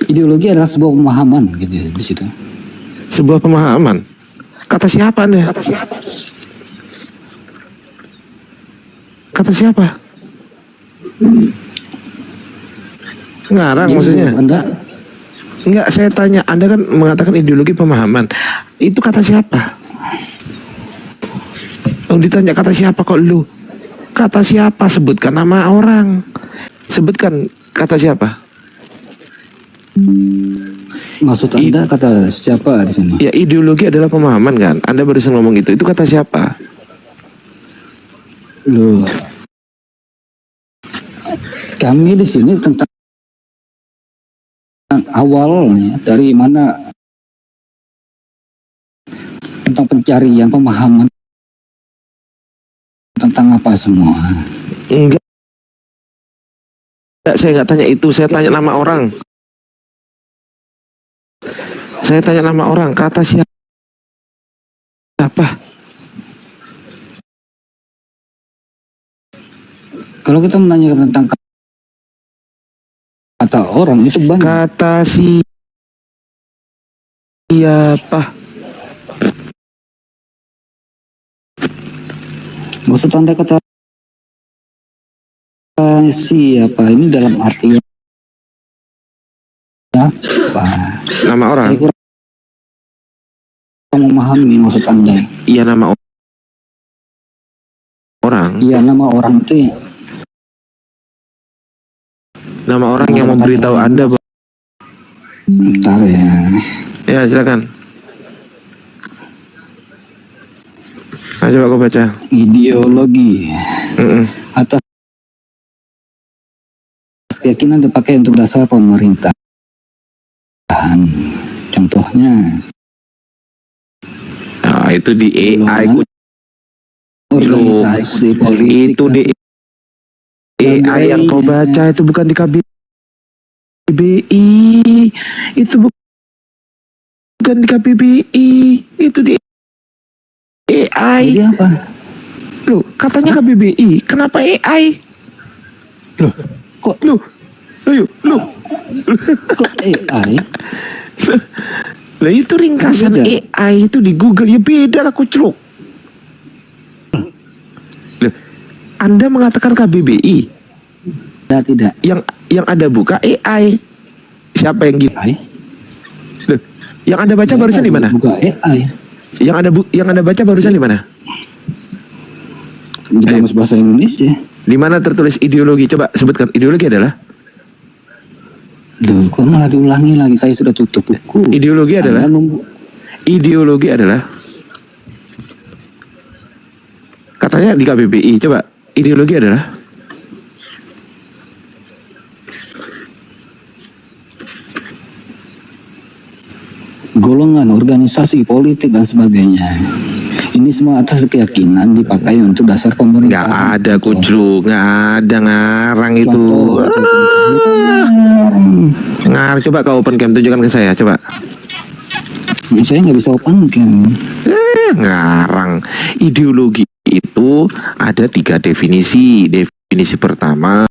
Ideologi adalah sebuah pemahaman gitu di situ. Sebuah pemahaman. Kata siapa Anda? Kata siapa? Ngarang maksudnya? Anda Enggak, saya tanya, Anda kan mengatakan ideologi pemahaman. Itu kata siapa? Kalau ditanya kata siapa kok lu? Kata siapa? Sebutkan nama orang. Sebutkan kata siapa? maksud Anda kata siapa di sini? Ya, ideologi adalah pemahaman kan? Anda barusan ngomong itu kata siapa? Loh. Kami di sini tentang awalnya dari mana tentang pencarian pemahaman tentang apa semua. Enggak, saya nggak tanya itu. Saya tanya nama orang. Saya tanya nama orang. Kata siapa? Kalau kita menanyakan tentang kata orang itu banyak. Kata siapa? Maksud Anda kata siapa ini dalam arti apa? Nama orang. Saya kurang memahami maksud Anda. Iya, nama orang. Iya, nama orang itu Nama orang yang memberitahu Anda. bentar ya. Ya, silakan. Nah, coba aku baca. Ideologi atas keyakinan dipakai untuk dasar pemerintahan. Contohnya Nah, itu di AI. organisasi politik. Itu di AI yang kau baca, itu bukan di KBBI. Itu bukan di KBBI. Itu di AI. Jadi apa? Loh, katanya KBBI. Kenapa AI? Loh, kok Loh. kok AI? Lah itu ringkasan Beda. AI itu di Google. Ya beda lah kucruk. Loh, Anda mengatakan KBBI. Tidak. Yang Anda buka AI. Siapa yang gitu? AI? Loh, yang Anda baca barusan di mana? Bukan AI. Yang Anda baca barusan di mana? Di Kamus Bahasa Indonesia. Di mana tertulis ideologi? Coba sebutkan. Ideologi adalah? Loh, kok malah diulangi lagi? Saya sudah tutup buku. Ideologi adalah? Ideologi adalah? Katanya di KBBI. Coba. Ideologi adalah? golongan, organisasi, politik dan sebagainya. Ini semua atas keyakinan dipakai untuk dasar Nggak pemerintahan. ada kucruk. Nggak ada ngarang itu. Coba kau open cam, tunjukkan ke saya. Coba. Saya nggak bisa open cam. Ngarang. Ideologi itu ada 3 definisi. Definisi pertama,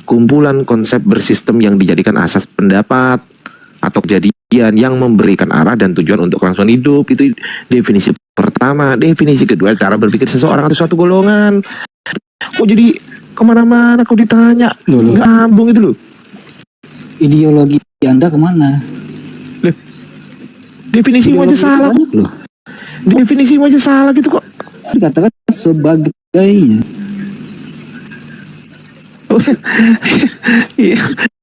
kumpulan konsep bersistem yang dijadikan asas pendapat atau kejadian yang memberikan arah dan tujuan untuk kelangsungan hidup. Itu definisi pertama, definisi kedua cara berpikir seseorang atau suatu golongan. Kok jadi kemana-mana kau ditanya, nggak ambung itu loh. Ideologi Anda kemana? Definisimu aja salah kok. Loh. Definisimu aja salah gitu kok. Dikatakan sebagai Iya.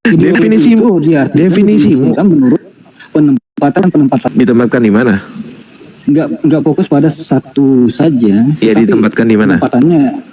Definisimu, definisimu menurut penempatan ditempatkan di mana? nggak fokus pada satu saja. Iya, tapi ditempatkan di mana? Penempatannya